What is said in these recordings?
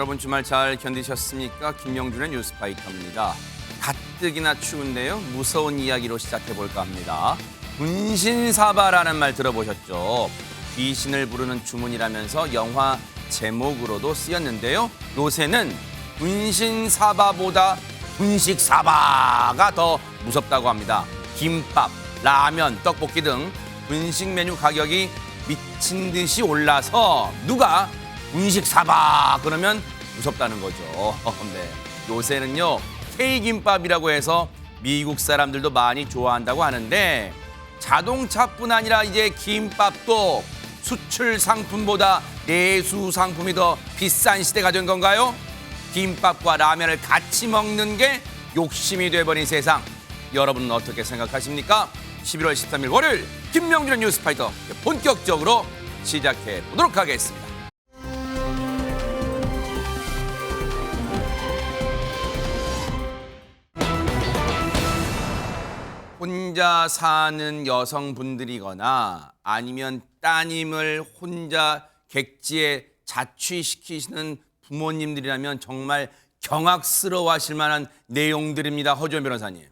여러분 주말 잘 견디셨습니까? 김영준의 뉴스파이터입니다. 가뜩이나 추운데요. 무서운 이야기로 시작해볼까 합니다. 분신사바라는 말 들어보셨죠? 귀신을 부르는 주문이라면서 영화 제목으로도 쓰였는데요. 요새는 분신사바보다 분식사바가 더 무섭다고 합니다. 김밥, 라면, 떡볶이 등 분식 메뉴 가격이 미친 듯이 올라서 누가 분식사바 그러면 무섭다는 거죠. 네. 요새는요 K김밥이라고 해서 미국 사람들도 많이 좋아한다고 하는데 자동차뿐 아니라 이제 김밥도 수출 상품보다 내수 상품이 더 비싼 시대가 된 건가요? 김밥과 라면을 같이 먹는 게 욕심이 돼버린 세상. 여러분은 어떻게 생각하십니까? 11월 13일 월요일 김명준의 뉴스파이터 본격적으로 시작해 보도록 하겠습니다. 혼자 사는 여성분들이거나 아니면 따님을 혼자 객지에 자취시키시는 부모님들이라면 정말 경악스러워하실 만한 내용들입니다. 허주연 변호사님.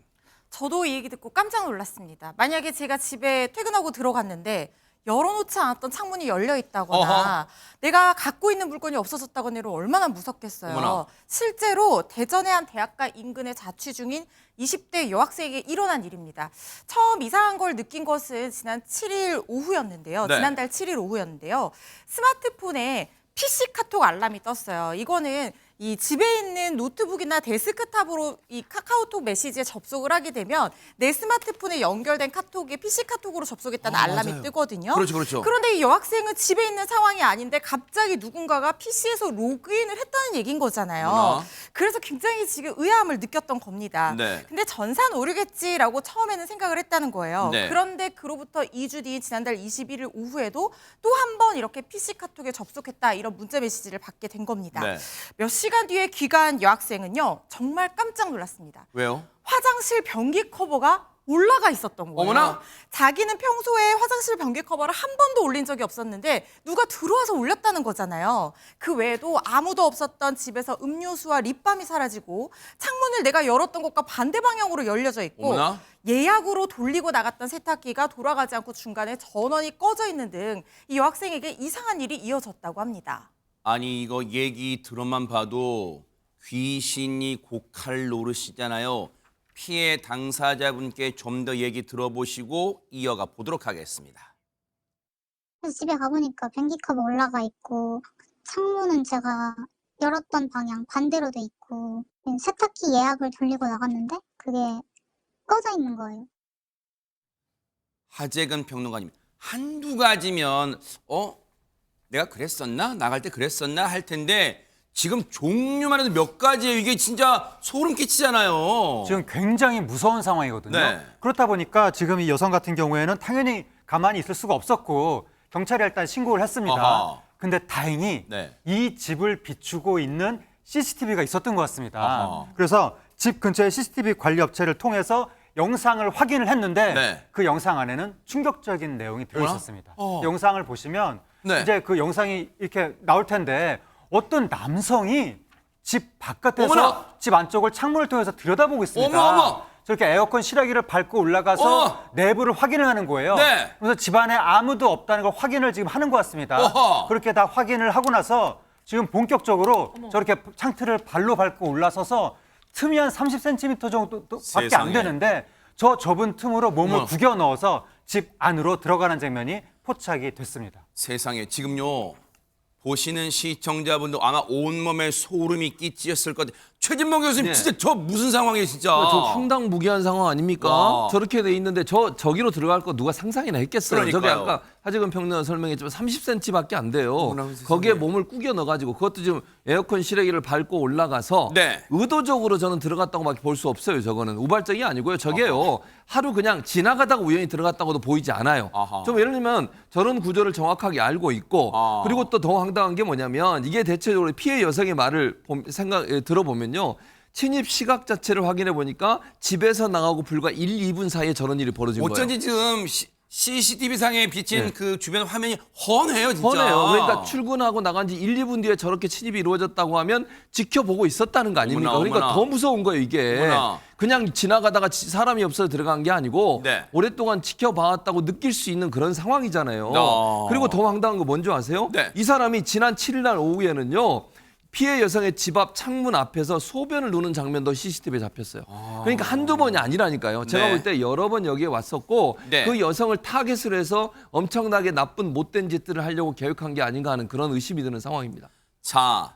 저도 이 얘기 듣고 깜짝 놀랐습니다. 만약에 제가 집에 퇴근하고 들어갔는데 열어놓지 않았던 창문이 열려 있다거나 어허. 내가 갖고 있는 물건이 없어졌다거나 이러면 얼마나 무섭겠어요. 어머나. 실제로 대전의 한 대학가 인근에 자취 중인 20대 여학생에게 일어난 일입니다. 처음 이상한 걸 느낀 것은 지난 7일 오후였는데요. 네. 지난달 7일 오후였는데요. 스마트폰에 PC 카톡 알람이 떴어요. 이거는 이 집에 있는 노트북이나 데스크탑으로 이 카카오톡 메시지에 접속을 하게 되면 내 스마트폰에 연결된 카톡에 PC 카톡으로 접속했다는 알람이 맞아요. 뜨거든요. 그렇죠. 그런데 이 여학생은 집에 있는 상황이 아닌데 갑자기 누군가가 PC에서 로그인을 했다는 얘기인 거잖아요. 어머나. 그래서 굉장히 지금 의아함을 느꼈던 겁니다. 네. 근데 전산 오류겠지라고 처음에는 생각을 했다는 거예요. 네. 그런데 그로부터 2주 뒤 지난달 21일 오후에도 또 한 번 이렇게 PC 카톡에 접속했다 이런 문자 메시지를 받게 된 겁니다. 네. 몇 시간 뒤에 귀가한 여학생은요. 정말 깜짝 놀랐습니다. 왜요? 화장실 변기 커버가 올라가 있었던 거예요. 어머나. 자기는 평소에 화장실 변기 커버를 한 번도 올린 적이 없었는데 누가 들어와서 올렸다는 거잖아요. 그 외에도 아무도 없었던 집에서 음료수와 립밤이 사라지고 창문을 내가 열었던 곳과 반대 방향으로 열려져 있고 어머나. 예약으로 돌리고 나갔던 세탁기가 돌아가지 않고 중간에 전원이 꺼져 있는 등 이 여학생에게 이상한 일이 이어졌다고 합니다. 아니 이거 얘기 들어만 봐도 귀신이 고칼 노릇이잖아요. 피해 당사자분께 좀 더 얘기 들어보시고 이어가 보도록 하겠습니다. 그래서 집에 가보니까 변기 커버 올라가 있고 창문은 제가 열었던 방향 반대로 돼 있고 세탁기 예약을 돌리고 나갔는데 그게 꺼져 있는 거예요. 하재근 평론가님, 한두 가지면 내가 그랬었나? 나갈 때 그랬었나? 할 텐데 지금 종류만 해도 몇 가지예요. 이게 진짜 소름 끼치잖아요. 지금 굉장히 무서운 상황이거든요. 네. 그렇다 보니까 지금 이 여성 같은 경우에는 당연히 가만히 있을 수가 없었고 경찰에 일단 신고를 했습니다. 아하. 근데 다행히 네. 이 집을 비추고 있는 CCTV가 있었던 것 같습니다. 아하. 그래서 집 근처의 CCTV 관리 업체를 통해서 영상을 확인을 했는데 네. 그 영상 안에는 충격적인 내용이 들어있었습니다. 어머나? 영상을 보시면 네. 이제 그 영상이 이렇게 나올 텐데 어떤 남성이 집 바깥에서 어머나! 집 안쪽을 창문을 통해서 들여다보고 있습니다. 어머! 저렇게 에어컨 실외기를 밟고 올라가서 어머! 내부를 확인을 하는 거예요. 네. 그래서 집안에 아무도 없다는 걸 확인을 지금 하는 것 같습니다. 어허! 그렇게 다 확인을 하고 나서 지금 본격적으로 저렇게 창틀을 발로 밟고 올라서서 틈이 한 30cm 정도밖에 세상에. 안 되는데 저 좁은 틈으로 몸을 어머. 구겨 넣어서 집 안으로 들어가는 장면이 포착이 됐습니다. 세상에 지금요. 보시는 시청자분도 아마 온몸에 소름이 끼치셨을 것 같아요. 최진봉 교수님 네. 진짜 저 무슨 상황이에요 진짜. 저 황당무계한 상황 아닙니까? 와. 저렇게 돼 있는데 저기로 들어갈 거 누가 상상이나 했겠어요. 저게 그러니까요. 아까 하재근 평론가 설명했지만 30cm밖에 안 돼요. 어머나, 세상에. 거기에 몸을 꾸겨 넣어가지고 그것도 지금 에어컨 실외기를 밟고 올라가서 네. 의도적으로 저는 들어갔다고밖에 볼 수 없어요. 저거는 우발적이 아니고요. 저게요. 하루 그냥 지나가다가 우연히 들어갔다고도 보이지 않아요. 아하. 좀 예를 들면 저런 구조를 정확하게 알고 있고 아. 그리고 또 더 황당한 게 뭐냐면 이게 대체적으로 피해 여성의 말을 들어보면요. 침입 시각 자체를 확인해 보니까 집에서 나가고 불과 1, 2분 사이에 저런 일이 벌어진 거예요. 어쩐지 지금 CCTV상에 비친 네. 그 주변 화면이 훤해요, 진짜. 뻔해요. 그러니까 출근하고 나간 지 1, 2분 뒤에 저렇게 침입이 이루어졌다고 하면 지켜보고 있었다는 거 아닙니까? 어머나, 그러니까 어머나. 더 무서운 거예요, 이게. 어머나. 그냥 지나가다가 사람이 없어서 들어간 게 아니고 네. 오랫동안 지켜봐왔다고 느낄 수 있는 그런 상황이잖아요. 어. 그리고 더 황당한 거 뭔지 아세요? 네. 이 사람이 지난 7일 날 오후에는요. 피해 여성의 집 앞 창문 앞에서 소변을 누는 장면도 CCTV에 잡혔어요. 그러니까 한두 번이 아니라니까요. 제가 네. 볼 때 여러 번 여기에 왔었고 네. 그 여성을 타겟으로 해서 엄청나게 나쁜 못된 짓들을 하려고 계획한 게 아닌가 하는 그런 의심이 드는 상황입니다. 자,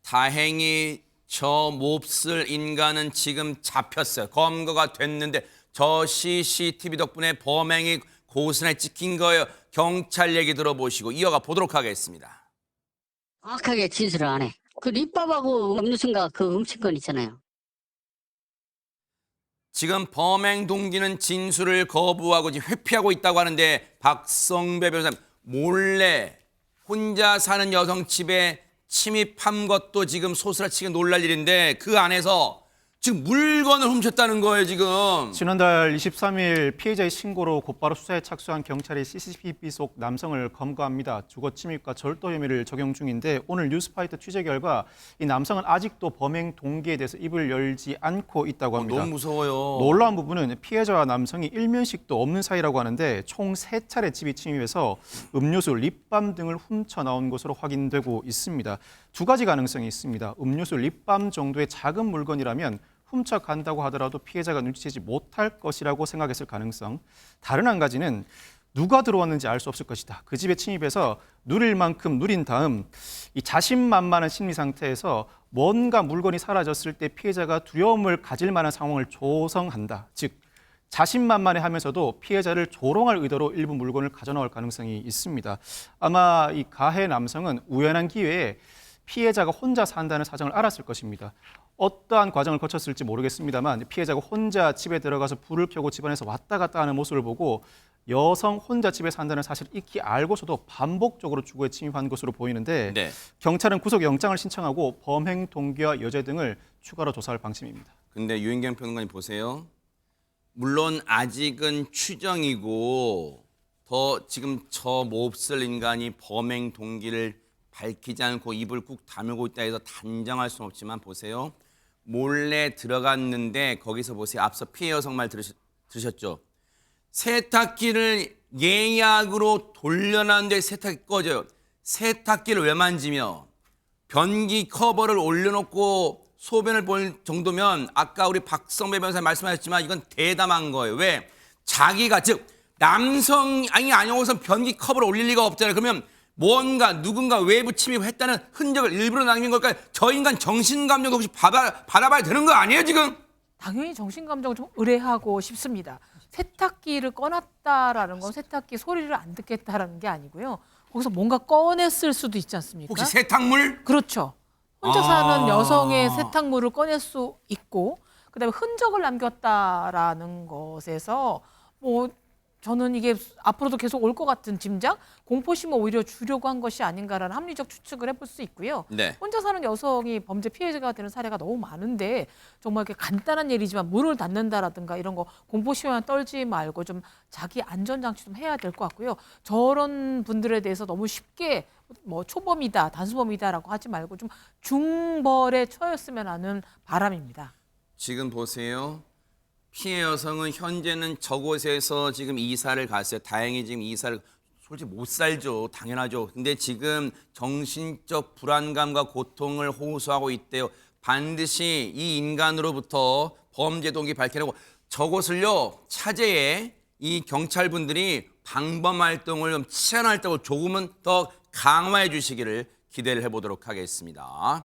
다행히 저 몹쓸 인간은 지금 잡혔어요. 검거가 됐는데 저 CCTV 덕분에 범행이 고스란히 찍힌 거예요. 경찰 얘기 들어보시고 이어가 보도록 하겠습니다. 정확하게 진술을 안 해. 그 립밥하고 음료수인가 그 훔친 있잖아요. 지금 범행 동기는 진술을 거부하고 지금 회피하고 있다고 하는데 박성배 변호사님 몰래 혼자 사는 여성 집에 침입한 것도 지금 소스라치게 놀랄 일인데 그 안에서 지금 물건을 훔쳤다는 거예요, 지금. 지난달 23일 피해자의 신고로 곧바로 수사에 착수한 경찰이 CCTV 속 남성을 검거합니다. 주거 침입과 절도 혐의를 적용 중인데 오늘 뉴스파이터 취재 결과 이 남성은 아직도 범행 동기에 대해서 입을 열지 않고 있다고 합니다. 너무 무서워요. 놀라운 부분은 피해자와 남성이 일면식도 없는 사이라고 하는데 총 3차례 집이 침입해서 음료수, 립밤 등을 훔쳐 나온 것으로 확인되고 있습니다. 두 가지 가능성이 있습니다. 음료수, 립밤 정도의 작은 물건이라면 훔쳐간다고 하더라도 피해자가 눈치채지 못할 것이라고 생각했을 가능성. 다른 한 가지는 누가 들어왔는지 알 수 없을 것이다. 그 집에 침입해서 누릴 만큼 누린 다음 이 자신만만한 심리 상태에서 뭔가 물건이 사라졌을 때 피해자가 두려움을 가질 만한 상황을 조성한다. 즉 자신만만해하면서도 피해자를 조롱할 의도로 일부 물건을 가져나올 가능성이 있습니다. 아마 이 가해 남성은 우연한 기회에 피해자가 혼자 산다는 사정을 알았을 것입니다. 어떠한 과정을 거쳤을지 모르겠습니다만 피해자가 혼자 집에 들어가서 불을 켜고 집안에서 왔다 갔다 하는 모습을 보고 여성 혼자 집에 산다는 사실을 익히 알고서도 반복적으로 주거에 침입한 것으로 보이는데 네. 경찰은 구속영장을 신청하고 범행 동기와 여죄 등을 추가로 조사할 방침입니다. 근데 유인경 평론가님 보세요. 물론 아직은 추정이고 더 지금 저 몹쓸 인간이 범행 동기를 밝히지 않고 입을 꾹 다물고 있다 해서 단정할 수는 없지만 보세요. 몰래 들어갔는데 거기서 보세요. 앞서 피해 여성 말 들으셨죠? 세탁기를 예약으로 돌려놨는데 세탁기 꺼져요. 세탁기를 왜 만지며 변기 커버를 올려놓고 소변을 볼 정도면 아까 우리 박성배 변호사님 말씀하셨지만 이건 대담한 거예요. 왜? 자기가 즉 남성이 아니고서 변기 커버를 올릴 리가 없잖아요. 그러면 뭔가 누군가 외부 침입했다는 흔적을 일부러 남긴 걸까요? 저 인간 정신감정도 혹시 받아봐야 되는 거 아니에요 지금? 당연히 정신감정을 좀 의뢰하고 싶습니다. 세탁기를 꺼놨다라는 건 세탁기 소리를 안 듣겠다라는 게 아니고요. 거기서 뭔가 꺼냈을 수도 있지 않습니까? 혹시 세탁물? 그렇죠. 혼자 사는 여성의 세탁물을 꺼낼 수 있고 그다음에 흔적을 남겼다라는 것에서 뭐 저는 이게 앞으로도 계속 올 것 같은 짐작, 공포심을 오히려 주려고 한 것이 아닌가라는 합리적 추측을 해볼 수 있고요. 네. 혼자 사는 여성이 범죄 피해자가 되는 사례가 너무 많은데 정말 이렇게 간단한 일이지만 문을 닫는다라든가 이런 거 공포심만 떨지 말고 좀 자기 안전장치 좀 해야 될 것 같고요. 저런 분들에 대해서 너무 쉽게 뭐 초범이다, 단수범이다라고 하지 말고 좀 중벌에 처했으면 하는 바람입니다. 지금 보세요. 피해 여성은 현재는 저곳에서 지금 이사를 갔어요. 다행히 지금 이사를 솔직히 못 살죠. 당연하죠. 근데 지금 정신적 불안감과 고통을 호소하고 있대요. 반드시 이 인간으로부터 범죄 동기 밝혀내고 저곳을요. 차제에 이 경찰분들이 방범 활동을 좀 치안 활동을 조금은 더 강화해 주시기를 기대를 해보도록 하겠습니다.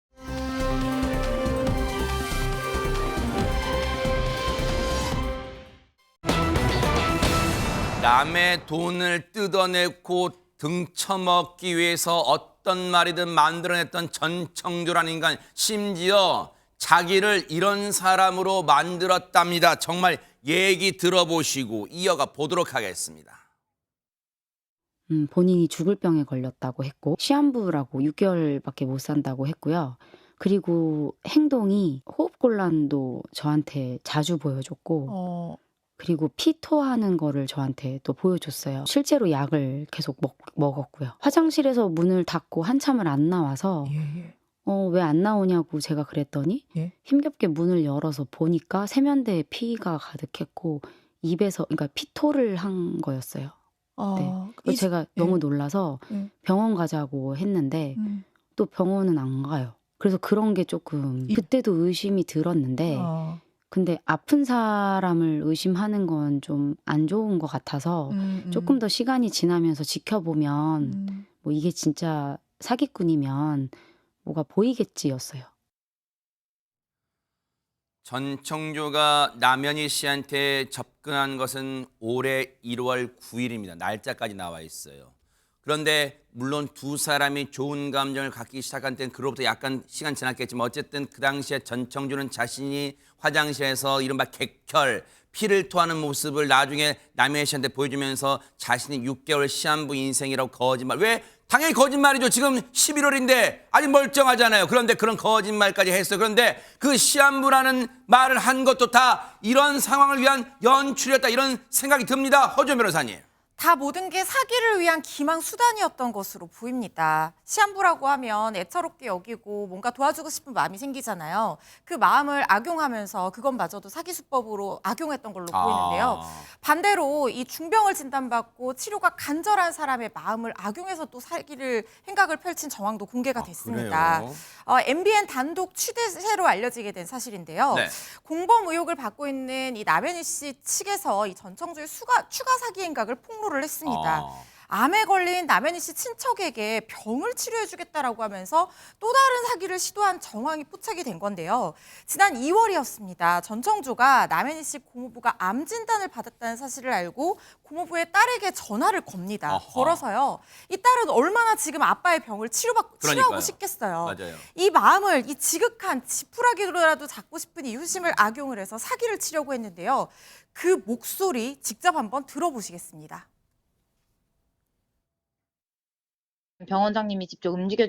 남의 돈을 뜯어내고 등쳐먹기 위해서 어떤 말이든 만들어냈던 전청조란 인간, 심지어 자기를 이런 사람으로 만들었답니다. 정말 얘기 들어보시고 이어가 보도록 하겠습니다. 본인이 죽을 병에 걸렸다고 했고 시한부라고 6개월밖에 못 산다고 했고요. 그리고 행동이 호흡곤란도 저한테 자주 보여줬고 그리고 피 토하는 거를 저한테 또 보여줬어요. 실제로 약을 계속 먹었고요. 화장실에서 문을 닫고 한참을 안 나와서 왜 안 나오냐고 제가 그랬더니 힘겹게 문을 열어서 보니까 세면대에 피가 가득했고 입에서 그러니까 피토를 한 거였어요. 네. 그래서 제가 너무 놀라서 병원 가자고 했는데 또 병원은 안 가요. 그래서 그런 게 조금 그때도 의심이 들었는데 근데 아픈 사람을 의심하는 건 좀 안 좋은 것 같아서 조금 더 시간이 지나면서 지켜보면 뭐 이게 진짜 사기꾼이면 뭐가 보이겠지였어요. 전청조가 남현희 씨한테 접근한 것은 올해 1월 9일입니다. 날짜까지 나와 있어요. 그런데 물론 두 사람이 좋은 감정을 갖기 시작한 때는 그로부터 약간 시간 지났겠지만 어쨌든 그 당시에 전청조는 자신이 화장실에서 이른바 객혈, 피를 토하는 모습을 나중에 남현희 씨한테 보여주면서 자신이 6개월 시한부 인생이라고 거짓말. 왜? 당연히 거짓말이죠. 지금 11월인데 아직 멀쩡하잖아요. 그런데 그런 거짓말까지 했어요. 그런데 그 시한부라는 말을 한 것도 다 이런 상황을 위한 연출이었다. 이런 생각이 듭니다. 허준 변호사님. 다 모든 게 사기를 위한 기망 수단이었던 것으로 보입니다. 시한부라고 하면 애처롭게 여기고 뭔가 도와주고 싶은 마음이 생기잖아요. 그 마음을 악용하면서 그것마저도 사기 수법으로 악용했던 걸로 보이는데요. 반대로 이 중병을 진단받고 치료가 간절한 사람의 마음을 악용해서 또 사기를 행각을 펼친 정황도 공개가 됐습니다. MBN 단독 취재세로 알려지게 된 사실인데요. 네. 공범 의혹을 받고 있는 이 남현희 씨 측에서 이 전청조의 추가 사기 행각을 폭로를 했습니다. 암에 걸린 남현희 씨 친척에게 병을 치료해주겠다라고 하면서 또 다른 사기를 시도한 정황이 포착이 된 건데요. 지난 2월이었습니다. 전청조가 남현희 씨 고모부가 암 진단을 받았다는 사실을 알고 고모부의 딸에게 전화를 겁니다. 걸어서요. 이 딸은 얼마나 지금 아빠의 병을 치료하고 싶겠어요. 맞아요. 이 마음을 이 지극한 지푸라기로라도 잡고 싶은 이 효심을 악용을 해서 사기를 치려고 했는데요. 그 목소리 직접 한번 들어보시겠습니다. 병원장님이 직접 움직여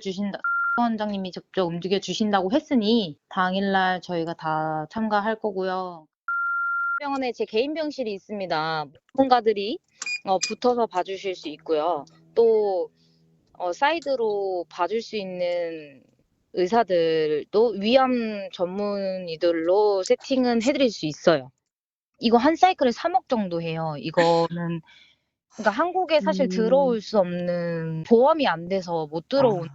주신다고 했으니 당일날 저희가 다 참가할 거고요. 병원에 제 개인 병실이 있습니다. 전문가들이 붙어서 봐주실 수 있고요. 또 사이드로 봐줄 수 있는 의사들도 위암 전문의들로 세팅은 해드릴 수 있어요. 이거 한 사이클에 3억 정도 해요. 이거는 그러니까 한국에 사실 들어올 수 없는 보험이 안 돼서 못 들어오는.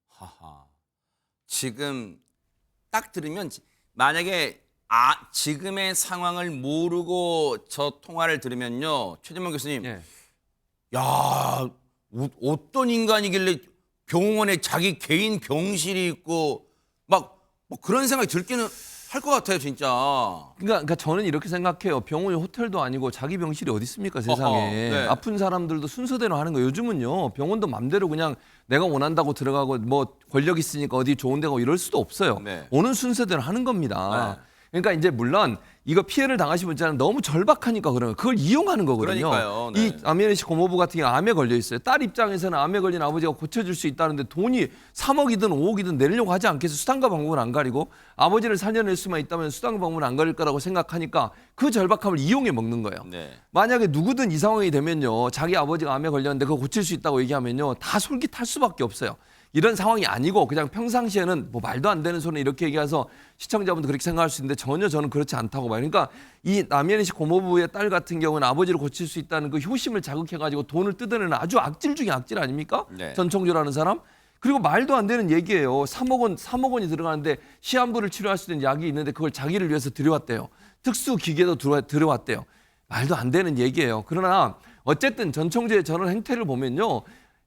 하하. 지금 딱 들으면 만약에 지금의 상황을 모르고 저 통화를 들으면요. 최진만 교수님. 예. 야, 어떤 인간이길래 병원에 자기 개인 병실이 있고 막 뭐 그런 생각이 들기는 할 것 같아요, 진짜. 그러니까 저는 이렇게 생각해요. 병원이 호텔도 아니고 자기 병실이 어디 있습니까, 세상에. 네. 아픈 사람들도 순서대로 하는 거. 요즘은요. 병원도 맘대로 그냥 내가 원한다고 들어가고 뭐 권력 있으니까 어디 좋은 데 가고 이럴 수도 없어요. 네. 오는 순서대로 하는 겁니다. 네. 그러니까 이제 물론 이거 피해를 당하신 분들은 너무 절박하니까 그러면 그걸 이용하는 거거든요. 그러니까요. 네. 이 남현희 씨 고모부 같은 경우 암에 걸려 있어요. 딸 입장에서는 암에 걸린 아버지가 고쳐줄 수 있다는데 돈이 3억이든 5억이든 내려고 하지 않겠어. 수단과 방법은 안 가리고 아버지를 살려낼 수만 있다면 수단과 방법은 안 가릴 거라고 생각하니까 그 절박함을 이용해 먹는 거예요. 네. 만약에 누구든 이 상황이 되면요. 자기 아버지가 암에 걸렸는데 그거 고칠 수 있다고 얘기하면요. 다 솔깃할 수밖에 없어요. 이런 상황이 아니고 그냥 평상시에는 뭐 말도 안 되는 소리 이렇게 얘기해서 시청자분도 그렇게 생각할 수 있는데 전혀 저는 그렇지 않다고 봐요. 그러니까 이 남현희 씨 고모부의 딸 같은 경우는 아버지를 고칠 수 있다는 그 효심을 자극해가지고 돈을 뜯어내는 아주 악질 중에 악질 아닙니까? 네. 전청조라는 사람. 그리고 말도 안 되는 얘기예요. 3억 원이 들어가는데 시한부를 치료할 수 있는 약이 있는데 그걸 자기를 위해서 들여왔대요. 특수 기계도 들여왔대요. 말도 안 되는 얘기예요. 그러나 어쨌든 전청조의 저런 행태를 보면요.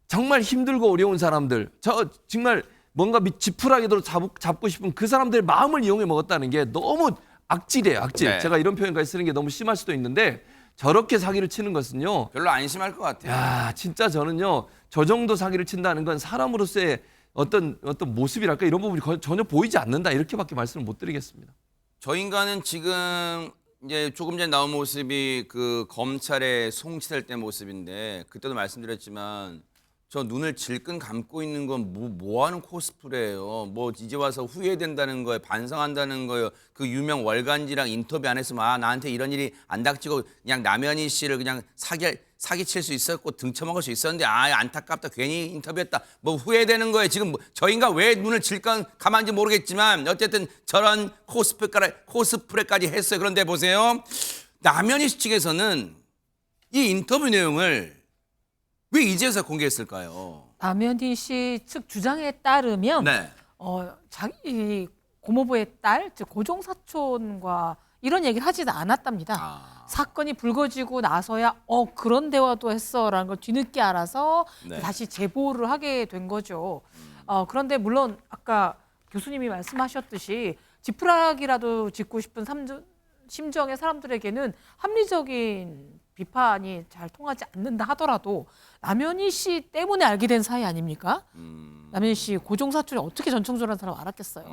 정말 힘들고 어려운 사람들, 저 정말 뭔가 지푸라기로 잡고 싶은 그 사람들의 마음을 이용해 먹었다는 게 너무 악질이에요, 악질. 네. 제가 이런 표현까지 쓰는 게 너무 심할 수도 있는데 저렇게 사기를 치는 것은요. 별로 안심할 것 같아요. 야, 진짜 저는요. 저 정도 사기를 친다는 건 사람으로서의 어떤 모습이랄까 이런 부분이 전혀 보이지 않는다. 이렇게밖에 말씀을 못 드리겠습니다. 저 인간은 지금 이제 조금 전에 나온 모습이 그 검찰에 송치될 때 모습인데 그때도 말씀드렸지만 저 눈을 질끈 감고 있는 건 뭐 하는 코스프레예요? 뭐 이제 와서 후회된다는 거예요? 반성한다는 거예요? 그 유명 월간지랑 인터뷰 안 했으면 아 나한테 이런 일이 안 닥치고 그냥 남현희 씨를 그냥 사기칠 수 있었고 등쳐먹을 수 있었는데 아 안타깝다 괜히 인터뷰했다 뭐 후회되는 거예요. 지금 저 인간 왜 눈을 질끈 감았는지 모르겠지만 어쨌든 저런 코스프레까지 했어요. 그런데 보세요. 남현희 씨 측에서는 이 인터뷰 내용을 왜 이제서 공개했을까요? 남현희 씨 측 주장에 따르면 네. 자기 고모부의 딸, 즉 고종 사촌과 이런 얘기를 하지도 않았답니다. 사건이 불거지고 나서야 그런 대화도 했어라는 걸 뒤늦게 알아서 네. 다시 제보를 하게 된 거죠. 그런데 물론 아까 교수님이 말씀하셨듯이 지푸라기라도 짚고 싶은 심정의 사람들에게는 합리적인 비판이 잘 통하지 않는다 하더라도 남현희 씨 때문에 알게 된 사이 아닙니까? 남현희 씨 고종 사촌이 어떻게 전청조라는 사람 알았겠어요.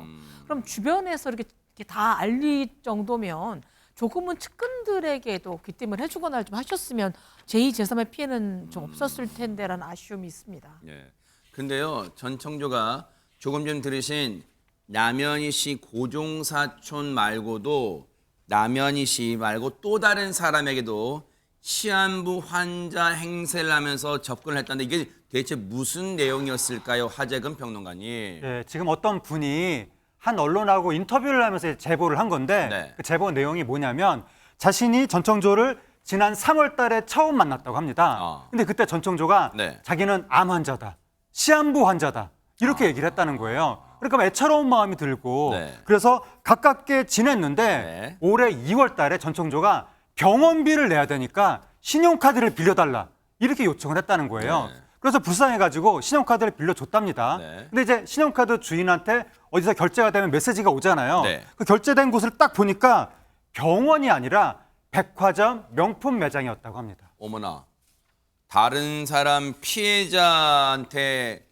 그럼 주변에서 이렇게 다 알릴 정도면 조금은 측근들에게도 귀띔을 해주거나 좀 하셨으면 제2, 제3의 피해는 좀 없었을 텐데라는 아쉬움이 있습니다. 예. 근데요, 전청조가 조금 전 들으신 남현희 씨 고종 사촌 말고도 남현희 씨 말고 또 다른 사람에게도 시한부 환자 행세를 하면서 접근을 했다는데 이게 대체 무슨 내용이었을까요? 하재근 평론가님. 네, 지금 어떤 분이 한 언론하고 인터뷰를 하면서 제보를 한 건데 네. 그 제보 내용이 뭐냐면 자신이 전청조를 지난 3월 달에 처음 만났다고 합니다. 근데 그때 전청조가 네. 자기는 암 환자다, 시한부 환자다 이렇게 얘기를 했다는 거예요. 그러니까 애처로운 마음이 들고 네. 그래서 가깝게 지냈는데 네. 올해 2월 달에 전청조가 병원비를 내야 되니까 신용카드를 빌려달라 이렇게 요청을 했다는 거예요. 네. 그래서 불쌍해가지고 신용카드를 빌려줬답니다. 네. 근데 이제 신용카드 주인한테 어디서 결제가 되면 메시지가 오잖아요. 네. 그 결제된 곳을 딱 보니까 병원이 아니라 백화점 명품 매장이었다고 합니다. 어머나, 다른 사람 피해자한테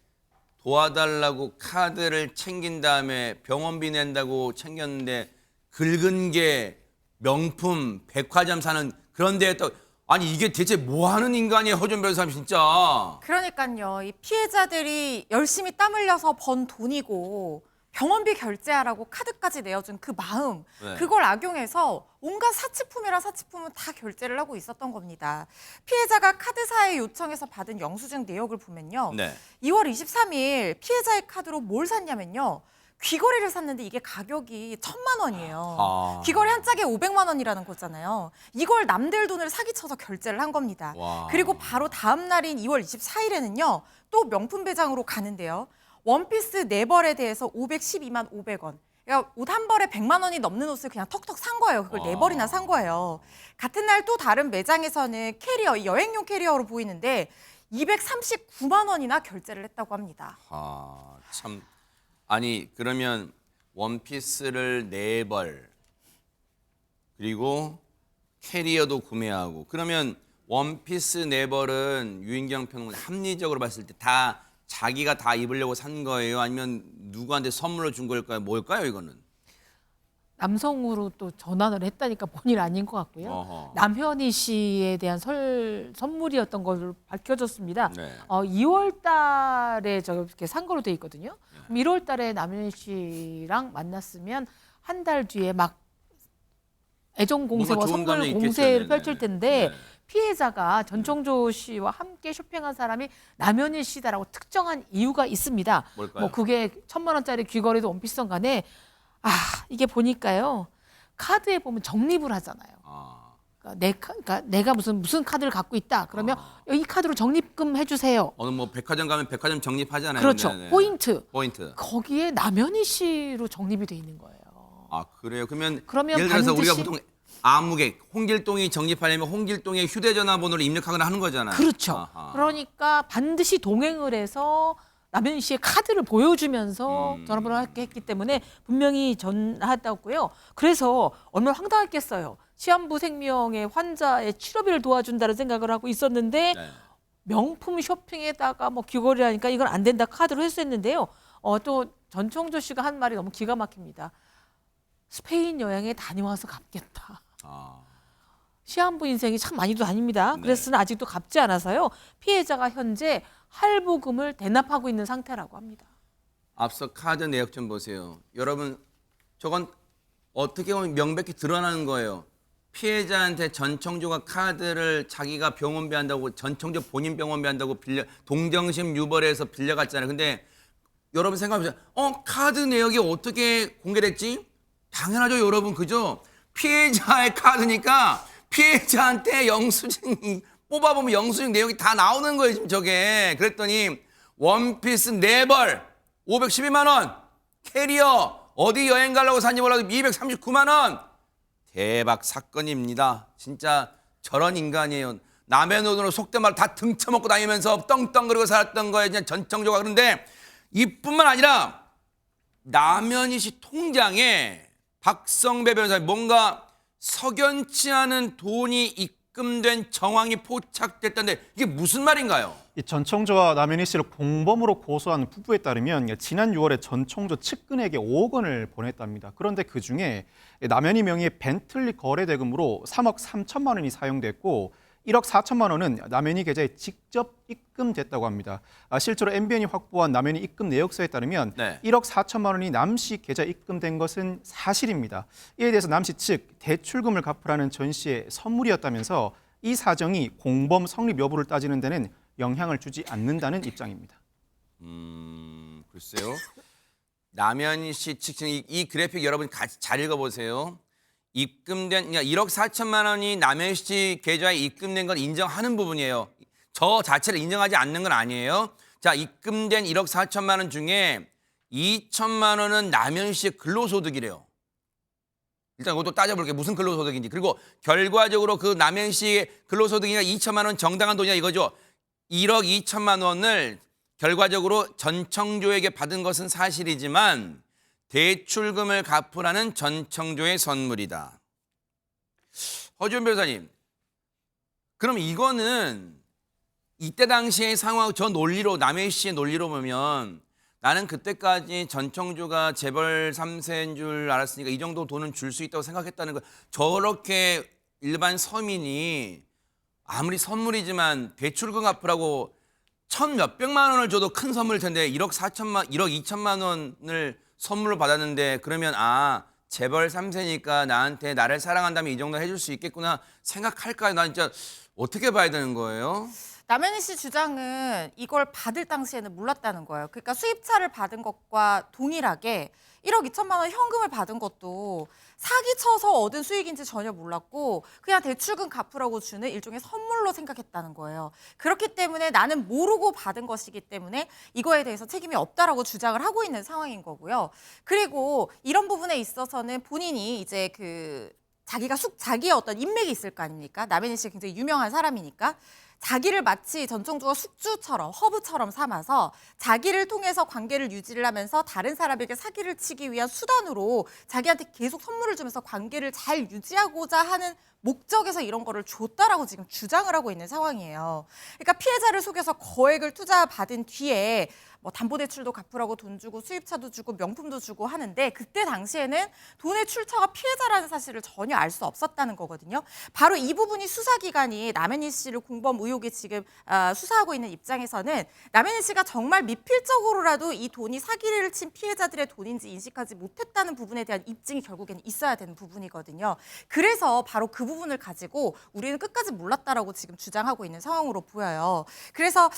도와달라고 카드를 챙긴 다음에 병원비 낸다고 챙겼는데 긁은 게 명품 백화점 사는 그런 데에 또 아니 이게 대체 뭐 하는 인간이에요, 허준 변호사님 진짜. 그러니까요. 이 피해자들이 열심히 땀 흘려서 번 돈이고 병원비 결제하라고 카드까지 내어준 그 마음, 네. 그걸 악용해서 온갖 사치품이란 사치품은 다 결제를 하고 있었던 겁니다. 피해자가 카드사에 요청해서 받은 영수증 내역을 보면요. 네. 2월 23일 피해자의 카드로 뭘 샀냐면요. 귀걸이를 샀는데 이게 가격이 1,000만 원이에요. 아. 귀걸이 한 짝에 500만 원이라는 거잖아요. 이걸 남들 돈을 사기쳐서 결제를 한 겁니다. 와. 그리고 바로 다음 날인 2월 24일에는요. 또 명품 매장으로 가는데요. 원피스 4벌에 대해서 512만 500원. 그러니까 옷 한 벌에 100만 원이 넘는 옷을 그냥 턱턱 산 거예요. 그걸 4벌이나 산 거예요. 같은 날 또 다른 매장에서는 캐리어, 여행용 캐리어로 보이는데 239만 원이나 결제를 했다고 합니다. 아, 참. 아니 그러면 원피스를 4벌 그리고 캐리어도 구매하고 그러면 원피스 4벌은 유인경 평론가 합리적으로 봤을 때 다 자기가 다 입으려고 산 거예요? 아니면 누구한테 선물로 준 걸까요? 뭘까요 이거는? 남성으로 또 전환을 했다니까 본인 아닌 것 같고요. 어허. 남현희 씨에 대한 선물이었던 걸로 밝혀졌습니다. 네. 2월 달에 저렇게 산 거로 돼 있거든요. 그럼 1월 달에 남현희 씨랑 만났으면 한 달 뒤에 막 애정 공세와 뭔가 좋은 선물 감정이 있겠죠. 공세를 네네. 펼칠 텐데 네. 피해자가 전청조 씨와 함께 쇼핑한 사람이 남현희 씨다라고 특정한 이유가 있습니다. 뭘까요? 뭐 그게 1,000만 원짜리 귀걸이도 원피스든 간에 이게 보니까요. 카드에 보면 적립을 하잖아요. 아, 그러니까 내가 무슨 카드를 갖고 있다. 그러면 이 카드로 적립금 해주세요. 어느 뭐 백화점 가면 백화점 적립하잖아요. 그렇죠. 네네. 포인트. 포인트. 거기에 남현희 씨로 적립이 돼 있는 거예요. 아 그래요? 그러면 그러면 예를 들어서 우리가 반드시- 보통 아무개 홍길동이 적립하려면 홍길동의 휴대전화 번호를 입력하거나 하는 거잖아요. 그렇죠. 아하. 그러니까 반드시 동행을 해서 남현희 씨의 카드를 보여주면서 전화번호를 했기 때문에 분명히 전화했다고요. 그래서 얼마나 황당했겠어요. 시한부 생명의 환자의 치료비를 도와준다는 생각을 하고 있었는데 네. 명품 쇼핑에다가 뭐 귀걸이라니까 이건 안 된다 카드로 했었는데요. 또 전청조 씨가 한 말이 너무 기가 막힙니다. 스페인 여행에 다녀와서 갚겠다. 아. 시한부 인생이 참 많이도 다닙니다. 네. 그래서는 아직도 갚지 않아서요. 피해자가 현재 할부금을 대납하고 있는 상태라고 합니다. 앞서 카드 내역 좀 보세요. 여러분, 저건 어떻게 보면 명백히 드러나는 거예요. 피해자한테 전청조가 카드를 자기가 병원비 한다고 전청조 본인 병원비 한다고 동정심 유발해서 빌려갔잖아요. 근데 여러분 생각해보세요. 카드 내역이 어떻게 공개됐지? 당연하죠, 여러분. 그죠? 피해자의 카드니까 피해자한테 영수증이 뽑아보면 영수증 내용이 다 나오는 거예요, 지금 저게. 그랬더니 원피스 4벌 512만 원, 캐리어 어디 여행 가려고 산지 몰라도 239만 원. 대박 사건입니다. 진짜 저런 인간이에요. 남의 돈으로 속된 말로 다 등쳐먹고 다니면서 떵떵거리고 살았던 거예요. 그냥 전청조가. 그런데 이뿐만 아니라 남현희 씨 통장에 박성배 변호사님 뭔가 석연치 않은 돈이 입금된 정황이 포착됐다는데 이게 무슨 말인가요? 이 전청조와 남현희 씨를 공범으로 고소한 부부에 따르면 지난 6월에 전청조 측근에게 5억 원을 보냈답니다. 그런데 그중에 남현희 명의의 벤틀리 거래 대금으로 3억 3천만 원이 사용됐고 1억 4천만 원은 남현희 계좌에 직접 입금됐다고 합니다. 실제로 MBN이 확보한 남현희 입금 내역서에 따르면 1억 4천만 원이 남 씨 계좌에 입금된 것은 사실입니다. 이에 대해서 남 씨 측 대출금을 갚으라는 전 씨의 선물이었다면서 이 사정이 공범 성립 여부를 따지는 데는 영향을 주지 않는다는 입장입니다. 글쎄요. 남현희 씨 측 이 그래픽 여러분 같이 잘 읽어보세요. 입금된 1억 4천만 원이 남현희 씨 계좌에 입금된 건 인정하는 부분이에요. 저 자체를 인정하지 않는 건 아니에요. 자, 입금된 1억 4천만 원 중에 2천만 원은 남현희 씨의 근로소득이래요. 일단 그것도 따져볼게요. 무슨 근로소득인지. 그리고 결과적으로 그 남현희 씨의 근로소득이냐 2천만 원 정당한 돈이냐 이거죠. 1억 2천만 원을 결과적으로 전청조에게 받은 것은 사실이지만 대출금을 갚으라는 전청조의 선물이다. 허지원 변호사님, 그럼 이거는 이때 당시의 상황, 저 논리로, 남해희 씨의 논리로 보면 나는 그때까지 전청조가 재벌 3세인 줄 알았으니까 이 정도 돈은 줄 수 있다고 생각했다는 거. 저렇게 일반 서민이 아무리 선물이지만 대출금 갚으라고 천 몇백만 원을 줘도 큰 선물일 텐데 1억 2천만 원을 선물로 받았는데 그러면 재벌 3세니까 나한테 나를 사랑한다면 이 정도 해줄 수 있겠구나 생각할까요? 나 진짜 어떻게 봐야 되는 거예요? 남현희 씨 주장은 이걸 받을 당시에는 몰랐다는 거예요. 그러니까 수입차를 받은 것과 동일하게 1억 2천만 원 현금을 받은 것도 사기쳐서 얻은 수익인지 전혀 몰랐고 그냥 대출금 갚으라고 주는 일종의 선물로 생각했다는 거예요. 그렇기 때문에 나는 모르고 받은 것이기 때문에 이거에 대해서 책임이 없다라고 주장을 하고 있는 상황인 거고요. 그리고 이런 부분에 있어서는 본인이 이제 자기의 어떤 인맥이 있을 거 아닙니까? 남현희 씨가 굉장히 유명한 사람이니까 자기를 마치 전청조가 숙주처럼 허브처럼 삼아서 자기를 통해서 관계를 유지를 하면서 다른 사람에게 사기를 치기 위한 수단으로 자기한테 계속 선물을 주면서 관계를 잘 유지하고자 하는 목적에서 이런 거를 줬다라고 지금 주장을 하고 있는 상황이에요. 그러니까 피해자를 속여서 거액을 투자받은 뒤에 뭐 담보대출도 갚으라고 돈 주고 수입차도 주고 명품도 주고 하는데 그때 당시에는 돈의 출처가 피해자라는 사실을 전혀 알 수 없었다는 거거든요. 바로 이 부분이 수사기관이 남현희 씨를 공범 의혹에 지금 수사하고 있는 입장에서는 남현희 씨가 정말 미필적으로라도 이 돈이 사기를 친 피해자들의 돈인지 인식하지 못했다는 부분에 대한 입증이 결국에는 있어야 되는 부분이거든요. 그래서 바로 그 부분을 가지고 우리는 끝까지 몰랐다라고 지금 주장하고 있는 상황으로 보여요. 그래서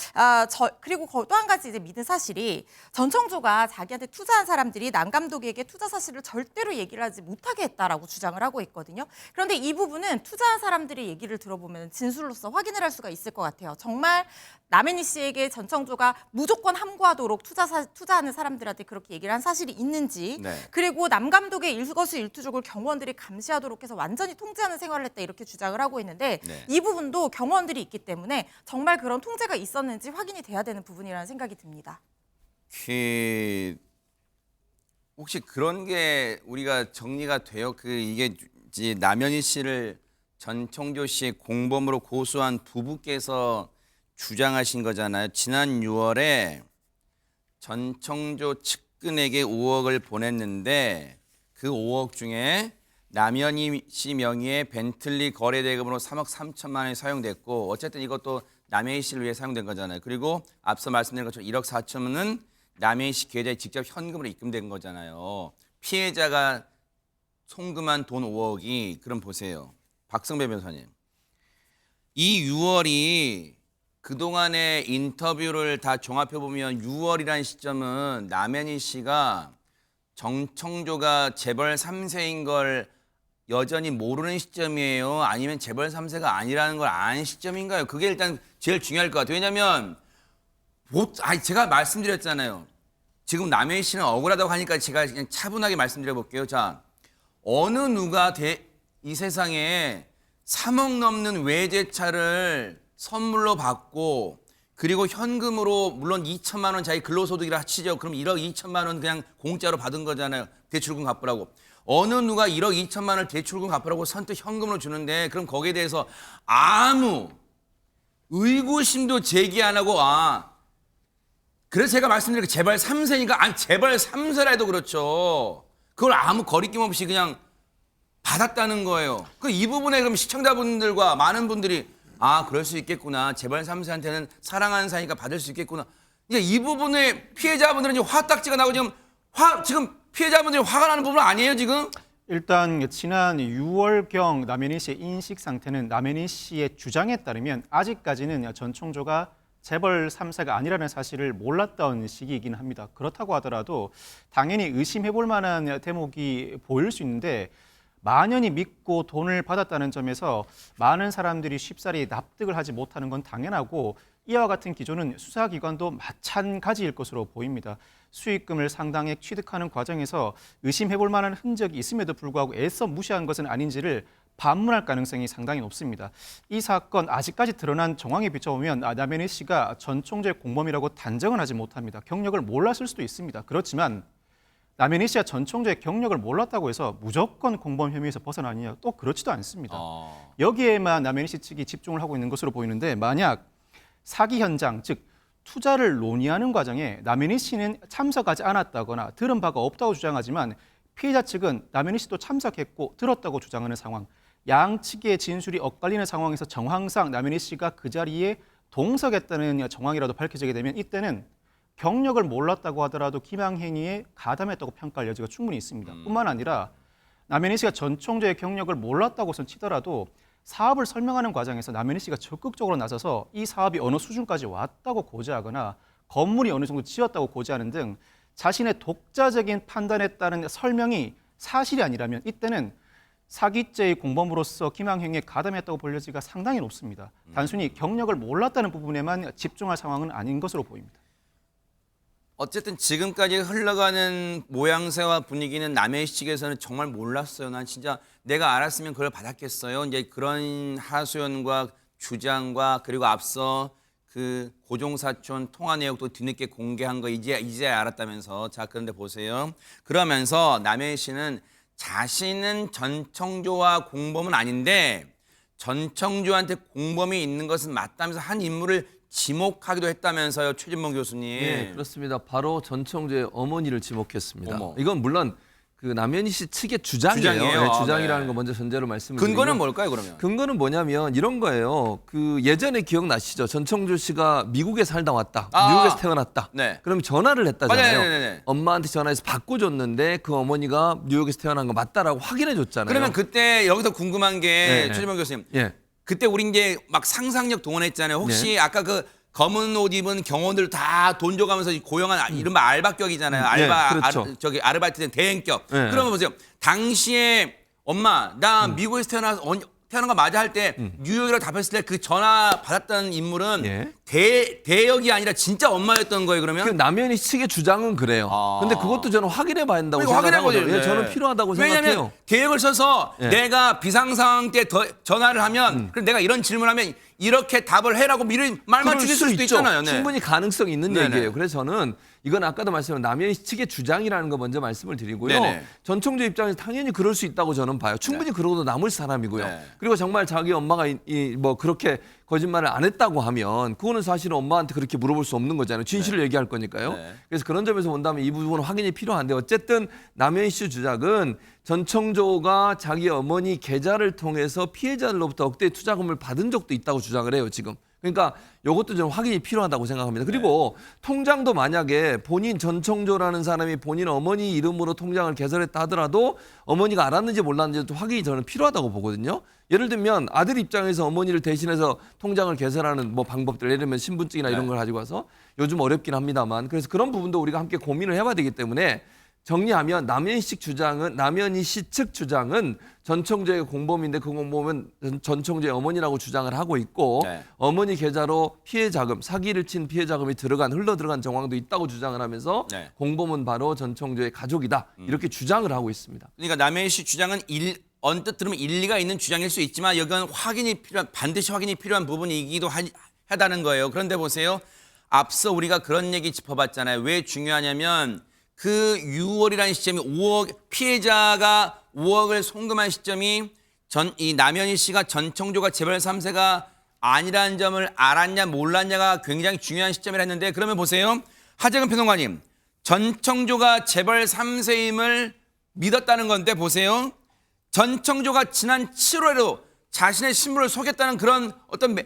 그리고 또 한 가지 이제 믿은 사실이 전청조가 자기한테 투자한 사람들이 남 감독에게 투자 사실을 절대로 얘기를 하지 못하게 했다라고 주장을 하고 있거든요. 그런데 이 부분은 투자한 사람들의 얘기를 들어보면 진술로서 확인을 할 수가 있을 것 같아요. 정말 남현희 씨에게 전청조가 무조건 함구하도록 투자하는 사람들한테 그렇게 얘기를 한 사실이 있는지 그리고 남 감독의 일거수일투족을 경호원들이 감시하도록 해서 완전히 통제하는 생활을 했다 이렇게 주장을 하고 있는데 이 부분도 경호원들이 있기 때문에 정말 그런 통제가 있었는지 확인이 돼야 되는 부분이라는 생각이 듭니다. 혹시 그런 게 우리가 정리가 돼요? 이게 남현희 씨를 전청조 씨의 공범으로 고소한 부부께서 주장하신 거잖아요. 지난 6월에 전청조 측근에게 5억을 보냈는데 그 5억 중에 남현희 씨 명의의 벤틀리 거래 대금으로 3억 3천만 원이 사용됐고 어쨌든 이것도 남해희 씨를 위해 사용된 거잖아요. 그리고 앞서 말씀드린 것처럼 1억 4천은 남해희 씨 계좌에 직접 현금으로 입금된 거잖아요. 피해자가 송금한 돈 5억이 그럼 보세요. 박성배 변호사님. 이 6월이 그동안의 인터뷰를 다 종합해보면 6월이라는 시점은 남해희 씨가 정청조가 재벌 3세인 걸 여전히 모르는 시점이에요? 아니면 재벌 3세가 아니라는 걸 아는 시점인가요? 그게 일단 제일 중요할 것 같아요. 왜냐하면 제가 말씀드렸잖아요. 지금 남해희 씨는 억울하다고 하니까 제가 그냥 차분하게 말씀드려볼게요. 자, 어느 누가 이 세상에 3억 넘는 외제차를 선물로 받고 그리고 현금으로 물론 2천만 원 자기 근로소득이라 치죠. 그럼 1억 2천만 원 그냥 공짜로 받은 거잖아요. 대출금 갚으라고. 어느 누가 1억 2천만 원을 대출금 갚으라고 선뜻 현금으로 주는데 그럼 거기에 대해서 아무 의구심도 제기 안 하고 그래서 제가 말씀드린 게 재벌 3세니까 아니 재벌 3세라 해도 그렇죠. 그걸 아무 거리낌 없이 그냥 받았다는 거예요. 이 부분에 그럼 시청자분들과 많은 분들이 그럴 수 있겠구나. 재벌 3세한테는 사랑하는 사이니까 받을 수 있겠구나. 이제 이 부분에 피해자분들은 이제 화딱지가 나고 지금 피해자분들이 화가 나는 부분 아니에요, 지금? 일단 지난 6월경 남해희 씨의 인식 상태는 남해희 씨의 주장에 따르면 아직까지는 전 총조가 재벌 3세가 아니라는 사실을 몰랐던 시기이긴 합니다. 그렇다고 하더라도 당연히 의심해볼 만한 대목이 보일 수 있는데 만연히 믿고 돈을 받았다는 점에서 많은 사람들이 쉽사리 납득을 하지 못하는 건 당연하고 이와 같은 기조는 수사기관도 마찬가지일 것으로 보입니다. 수익금을 상당액 취득하는 과정에서 의심해볼 만한 흔적이 있음에도 불구하고 애써 무시한 것은 아닌지를 반문할 가능성이 상당히 높습니다. 이 사건 아직까지 드러난 정황에 비춰보면 남해희 씨가 전 총재의 공범이라고 단정은 하지 못합니다. 경력을 몰랐을 수도 있습니다. 그렇지만 남해희 씨가 전 총재의 경력을 몰랐다고 해서 무조건 공범 혐의에서 벗어나느냐 또 그렇지도 않습니다. 여기에만 남해희 씨 측이 집중을 하고 있는 것으로 보이는데 만약 사기 현장, 즉 투자를 논의하는 과정에 남해희 씨는 참석하지 않았다거나 들은 바가 없다고 주장하지만 피해자 측은 남해희 씨도 참석했고 들었다고 주장하는 상황, 양측의 진술이 엇갈리는 상황에서 정황상 남해희 씨가 그 자리에 동석했다는 정황이라도 밝혀지게 되면 이때는 경력을 몰랐다고 하더라도 기망행위에 가담했다고 평가할 여지가 충분히 있습니다. 뿐만 아니라 남해희 씨가 전 총재의 경력을 몰랐다고선 치더라도 사업을 설명하는 과정에서 남해희 씨가 적극적으로 나서서 이 사업이 어느 수준까지 왔다고 고지하거나 건물이 어느 정도 지었다고 고지하는 등 자신의 독자적인 판단에 따른 설명이 사실이 아니라면 이때는 사기죄의 공범으로서 기망행위에 가담했다고 볼 여지가 상당히 높습니다. 단순히 경력을 몰랐다는 부분에만 집중할 상황은 아닌 것으로 보입니다. 어쨌든 지금까지 흘러가는 모양새와 분위기는 남해희 측에서는 정말 몰랐어요. 난 진짜 내가 알았으면 그걸 받았겠어요. 이제 그런 하소연과 주장과 그리고 앞서 그 고종사촌 통화 내역도 뒤늦게 공개한 거 이제 알았다면서. 자, 그런데 보세요. 그러면서 남해희 씨는 자신은 전청조와 공범은 아닌데 전청조한테 공범이 있는 것은 맞다면서 한 인물을 지목하기도 했다면서요, 최진봉 교수님. 네, 그렇습니다. 바로 전청조의 어머니를 지목했습니다. 어머. 이건 물론 그 남현희 씨 측의 주장이에요. 주장이에요. 네, 주장이라는 네. 거 먼저 전제로 말씀을 드리고. 근거는 뭘까요, 그러면? 근거는 뭐냐면 이런 거예요. 그 예전에 기억나시죠? 전청조 씨가 미국에 살다 왔다. 미국에서 태어났다. 네. 그럼 전화를 했다잖아요. 맞아요. 네네네. 엄마한테 전화해서 바꿔줬는데 그 어머니가 뉴욕에서 태어난 거 맞다라고 확인해 줬잖아요. 그러면 그때 여기서 궁금한 게 네. 최진봉 교수님. 예. 그때 우리 이제 막 상상력 동원했잖아요. 혹시 아까 그 검은 옷 입은 경호원들 다 돈 줘가면서 고용한 이른바 알바격이잖아요. 그렇죠. 아르바이트 된 대행격. 네. 그러면 보세요. 당시에 엄마 나 미국에서 태어난 거 맞아 할 때 뉴욕이라고 답했을 때 그 전화 받았던 인물은 예. 대역이 아니라 진짜 엄마였던 거예요. 그 그러면? 남현희 측의 주장은 그래요. 근데 그것도 저는 확인해 봐야 된다고 확인해 생각하거든요. 보죠. 예, 저는 필요하다고 왜냐하면 생각해요. 계획을 써서 예. 내가 비상 상황 때 전화를 하면 그럼 내가 이런 질문하면 이렇게 답을 해라고 미리 말만 그럴 주실 수도 있죠. 있잖아요. 네. 충분히 가능성이 있는 네네. 얘기예요. 그래서 저는 이건 아까도 말씀드린 남현희 측의 주장이라는 거 먼저 말씀을 드리고요. 네네. 전 총재 입장에서 당연히 그럴 수 있다고 저는 봐요. 충분히 그러고도 남을 사람이고요. 네. 그리고 정말 자기 엄마가 뭐 그렇게 거짓말을 안 했다고 하면 그거는 사실은 엄마한테 그렇게 물어볼 수 없는 거잖아요. 진실을 얘기할 거니까요. 네. 그래서 그런 점에서 본다면 이 부분은 확인이 필요한데 어쨌든 남현희 씨 주장은 전청조가 자기 어머니 계좌를 통해서 피해자들로부터 억대 투자금을 받은 적도 있다고 주장을 해요, 지금. 그러니까 이것도 좀 확인이 필요하다고 생각합니다. 그리고 통장도 만약에 본인 전청조라는 사람이 본인 어머니 이름으로 통장을 개설했다 하더라도 어머니가 알았는지 몰랐는지 확인이 저는 필요하다고 보거든요. 예를 들면 아들 입장에서 어머니를 대신해서 통장을 개설하는 뭐 방법들, 예를 들면 신분증이나 이런 걸 가지고 와서 요즘 어렵긴 합니다만, 그래서 그런 부분도 우리가 함께 고민을 해봐야 되기 때문에 정리하면 남현희 씨 측 주장은 전청조의 공범인데 그 공범은 전청조의 어머니라고 주장을 하고 있고 어머니 계좌로 피해 자금, 사기를 친 피해 자금이 흘러 들어간 정황도 있다고 주장을 하면서 공범은 바로 전청조의 가족이다 이렇게 주장을 하고 있습니다. 그러니까 남현희 씨 주장은 언뜻 들으면 일리가 있는 주장일 수 있지만 여기는 반드시 확인이 필요한 부분이기도 하다는 거예요. 그런데 보세요. 앞서 우리가 그런 얘기 짚어봤잖아요. 왜 중요하냐면 그 6월이라는 시점이 5억, 피해자가 5억을 송금한 시점이 이 남현희 씨가 전청조가 재벌 3세가 아니라는 점을 알았냐 몰랐냐가 굉장히 중요한 시점이라 했는데, 그러면 보세요. 하재근 평론가님, 전청조가 재벌 3세임을 믿었다는 건데 보세요. 전청조가 지난 7월에도 자신의 신분을 속였다는 그런 어떤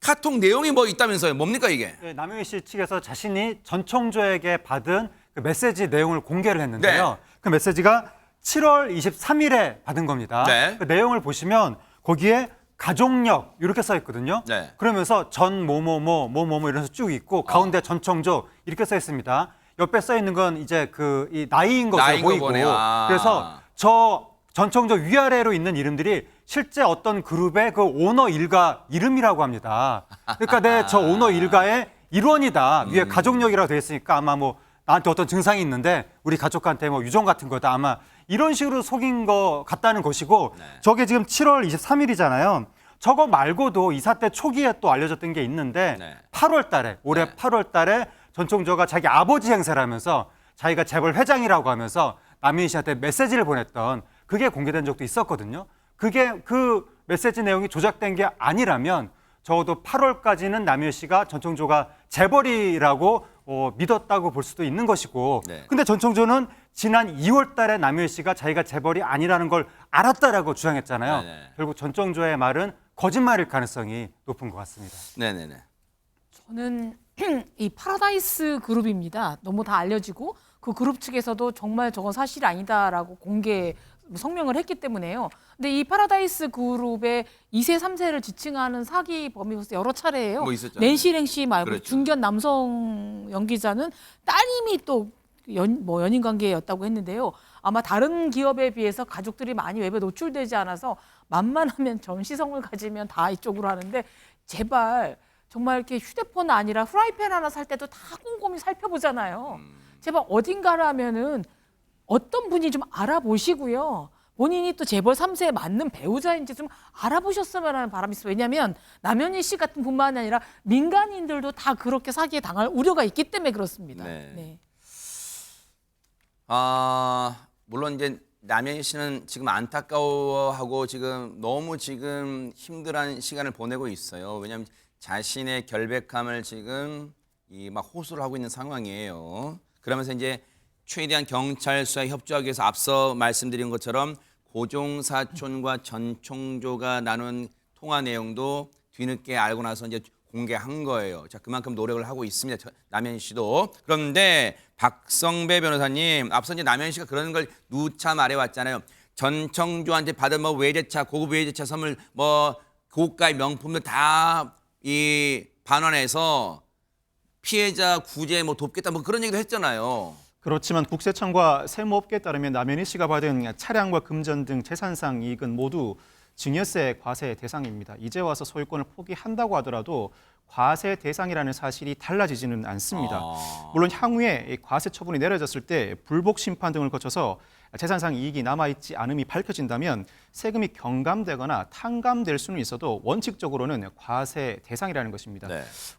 카톡 내용이 뭐 있다면서요. 뭡니까 이게? 네, 남현희 씨 측에서 자신이 전청조에게 받은 그 메시지 내용을 공개를 했는데요. 그 메시지가 7월 23일에 받은 겁니다. 그 내용을 보시면 거기에 가족력 이렇게 써 있거든요. 그러면서 전 뭐뭐뭐 이러면서 쭉 있고 가운데 전청조 이렇게 써 있습니다. 옆에 써 있는 건 이제 이 나이인 것으로 보이고 그래서 저 전청조 위아래로 있는 이름들이 실제 어떤 그룹의 그 오너 일가 이름이라고 합니다. 그러니까 저 오너 일가의 일원이다. 위에 가족력이라고 되어 있으니까 아마 뭐 나한테 어떤 증상이 있는데 우리 가족한테 뭐 유전 같은 거다. 아마 이런 식으로 속인 거 같다는 것이고 저게 지금 7월 23일이잖아요. 저거 말고도 이 사태 초기에 또 알려졌던 게 있는데 8월 달에 올해 8월 달에 전청조가 자기 아버지 행세를 하면서 자기가 재벌 회장이라고 하면서 남현희 씨한테 메시지를 보냈던 그게 공개된 적도 있었거든요. 그 메시지 내용이 조작된 게 아니라면 적어도 8월까지는 남현희 씨가 전청조가 재벌이라고 믿었다고 볼 수도 있는 것이고 근데 전청조는 지난 2월 달에 남현희 씨가 자기가 재벌이 아니라는 걸 알았다라고 주장했잖아요. 결국 전청조의 말은 거짓말일 가능성이 높은 것 같습니다. 네네네. 저는 이 파라다이스 그룹입니다. 너무 다 알려지고 그 그룹 측에서도 정말 저건 사실이 아니다라고 공개 성명을 했기 때문에요. 근데 이 파라다이스 그룹의 2세, 3세를 지칭하는 사기 범이 벌써 여러 차례예요. 뭐 있었잖아요. 낸시 랭씨 말고 그렇죠. 중견 남성 연기자는 따님이 또 연인 관계였다고 했는데요. 아마 다른 기업에 비해서 가족들이 많이 외부에 노출되지 않아서 만만하면 전시성을 가지면 다 이쪽으로 하는데 제발 정말 이렇게 휴대폰 아니라 프라이팬 하나 살 때도 다 꼼꼼히 살펴보잖아요. 제발 어딘가라면은 어떤 분이 좀 알아보시고요. 본인이 또 재벌 3세에 맞는 배우자인지 좀 알아보셨으면 하는 바람이 있어요. 왜냐하면 남현희 씨 같은 분만이 아니라 민간인들도 다 그렇게 사기에 당할 우려가 있기 때문에 그렇습니다. 물론 이제 남현희 씨는 지금 안타까워하고 지금 너무 지금 힘들한 시간을 보내고 있어요. 왜냐하면 자신의 결백함을 지금 막 호소를 하고 있는 상황이에요. 그러면서 이제 최대한 경찰 수사에 협조하기 위해서 앞서 말씀드린 것처럼 고종 사촌과 전청조가 나눈 통화 내용도 뒤늦게 알고 나서 이제 공개한 거예요. 자, 그만큼 노력을 하고 있습니다. 남현희 씨도. 그런데 박성배 변호사님, 앞서 이제 남현희 씨가 그런 걸 누차 말해왔잖아요. 전청조한테 받은 뭐 외제차, 고급 외제차 선물, 뭐 고가의 명품들 다 반환해서 피해자 구제 뭐 돕겠다 뭐 그런 얘기도 했잖아요. 그렇지만 국세청과 세무업계에 따르면 남현희 씨가 받은 차량과 금전 등 재산상 이익은 모두 증여세 과세 대상입니다. 이제 와서 소유권을 포기한다고 하더라도 과세 대상이라는 사실이 달라지지는 않습니다. 물론 향후에 과세 처분이 내려졌을 때 불복 심판 등을 거쳐서 재산상 이익이 남아있지 않음이 밝혀진다면 세금이 경감되거나 탕감될 수는 있어도 원칙적으로는 과세 대상이라는 것입니다.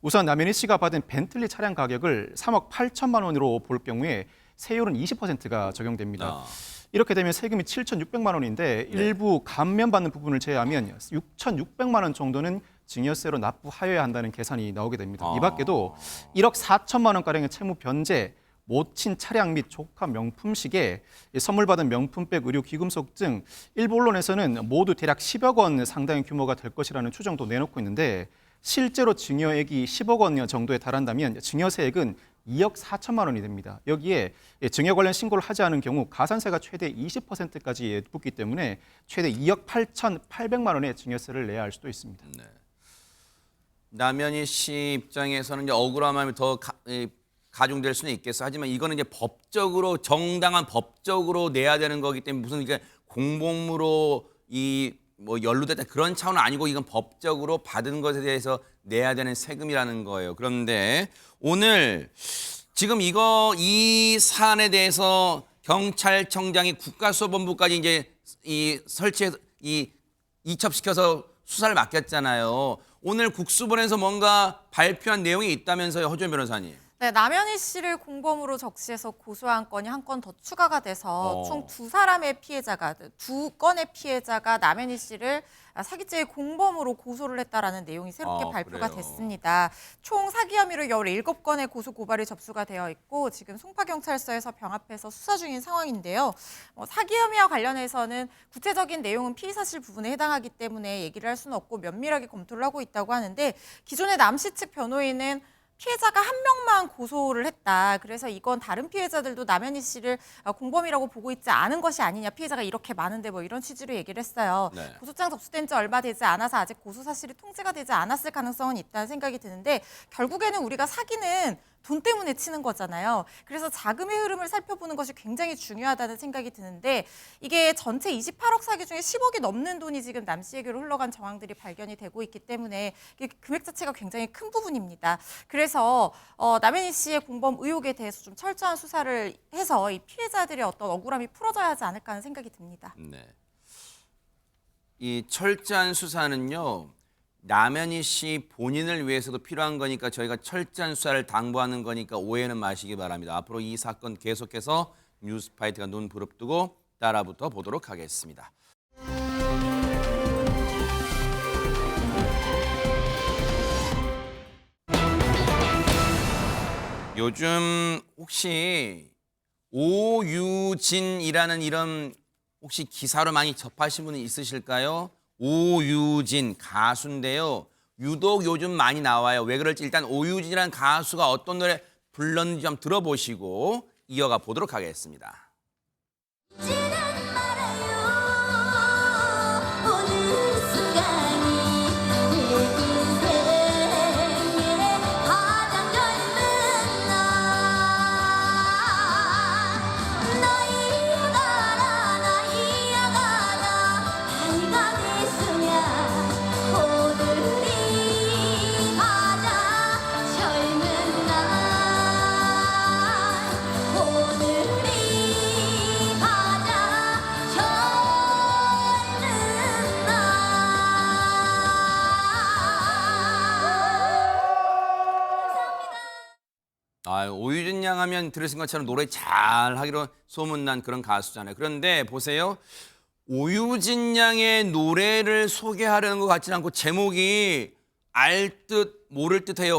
우선 남현희 씨가 받은 벤틀리 차량 가격을 3억 8천만 원으로 볼 경우에 세율은 20%가 적용됩니다. 이렇게 되면 세금이 7,600만 원인데 일부 감면받는 부분을 제외하면 6,600만 원 정도는 증여세로 납부하여야 한다는 계산이 나오게 됩니다. 이 밖에도 1억 4천만 원가량의 채무 변제, 모친 차량 및 조카 명품 시계, 선물 받은 명품백, 의류, 귀금속 등 일부 언론에서는 모두 대략 10억 원 상당의 규모가 될 것이라는 추정도 내놓고 있는데 실제로 증여액이 10억 원 정도에 달한다면 증여세액은 2억 4천만 원이 됩니다. 여기에 증여 관련 신고를 하지 않은 경우 가산세가 최대 20%까지 붙기 때문에 최대 2억 8,800만 원의 증여세를 내야 할 수도 있습니다. 네. 남현희 씨 입장에서는 이제 억울한 마음이 더 가중될 수는 있겠어. 하지만 이거는 이제 법적으로 정당한 법적으로 내야 되는 거기 때문에 무슨 이게 공복무로 뭐 연루됐다 그런 차원은 아니고 이건 법적으로 받은 것에 대해서 내야 되는 세금이라는 거예요. 그런데 오늘 지금 이 사안에 대해서 경찰청장이 국가수사본부까지 이제 설치해서 이첩시켜서 수사를 맡겼잖아요. 오늘 국수본에서 뭔가 발표한 내용이 있다면서요, 허주연 변호사님. 네, 남현희 씨를 공범으로 적시해서 고소한 건이 한 건 더 추가가 돼서 총 두 건의 피해자가 남현희 씨를 사기죄의 공범으로 고소를 했다라는 내용이 새롭게 발표가 그래요. 됐습니다. 총 사기 혐의로 17건의 고소 고발이 접수가 되어 있고 지금 송파경찰서에서 병합해서 수사 중인 상황인데요. 사기 혐의와 관련해서는 구체적인 내용은 피의사실 부분에 해당하기 때문에 얘기를 할 수는 없고 면밀하게 검토를 하고 있다고 하는데 기존의 남 씨 측 변호인은 피해자가 한 명만 고소를 했다. 그래서 이건 다른 피해자들도 남현희 씨를 공범이라고 보고 있지 않은 것이 아니냐. 피해자가 이렇게 많은데 뭐 이런 취지로 얘기를 했어요. 네. 고소장 접수된 지 얼마 되지 않아서 아직 고소 사실이 통지가 되지 않았을 가능성은 있다는 생각이 드는데 결국에는 우리가 사기는 돈 때문에 치는 거잖아요. 그래서 자금의 흐름을 살펴보는 것이 굉장히 중요하다는 생각이 드는데 이게 전체 28억 사기 중에 10억이 넘는 돈이 지금 남 씨에게로 흘러간 정황들이 발견이 되고 있기 때문에 이게 금액 자체가 굉장히 큰 부분입니다. 그래서 남현희 씨의 공범 의혹에 대해서 좀 철저한 수사를 해서 이 피해자들의 어떤 억울함이 풀어져야 하지 않을까 하는 생각이 듭니다. 네. 이 철저한 수사는요. 남현희 씨 본인을 위해서도 필요한 거니까 저희가 철저한 수사를 당부하는 거니까 오해는 마시기 바랍니다. 앞으로 이 사건 계속해서 뉴스파이트가 눈 부릅뜨고 따라붙어 보도록 하겠습니다. 요즘 혹시 오유진이라는 이런 혹시 기사로 많이 접하신 분이 있으실까요? 오유진 가수인데요. 유독 요즘 많이 나와요. 왜 그럴지 일단 오유진이라는 가수가 어떤 노래 불렀는지 좀 들어보시고 이어가 보도록 하겠습니다. 오유진 양 하면 들으신 것처럼 노래 잘 하기로 소문난 그런 가수잖아요. 그런데 보세요. 오유진 양의 노래를 소개하려는 것 같지는 않고 제목이 알 듯 모를 듯해요.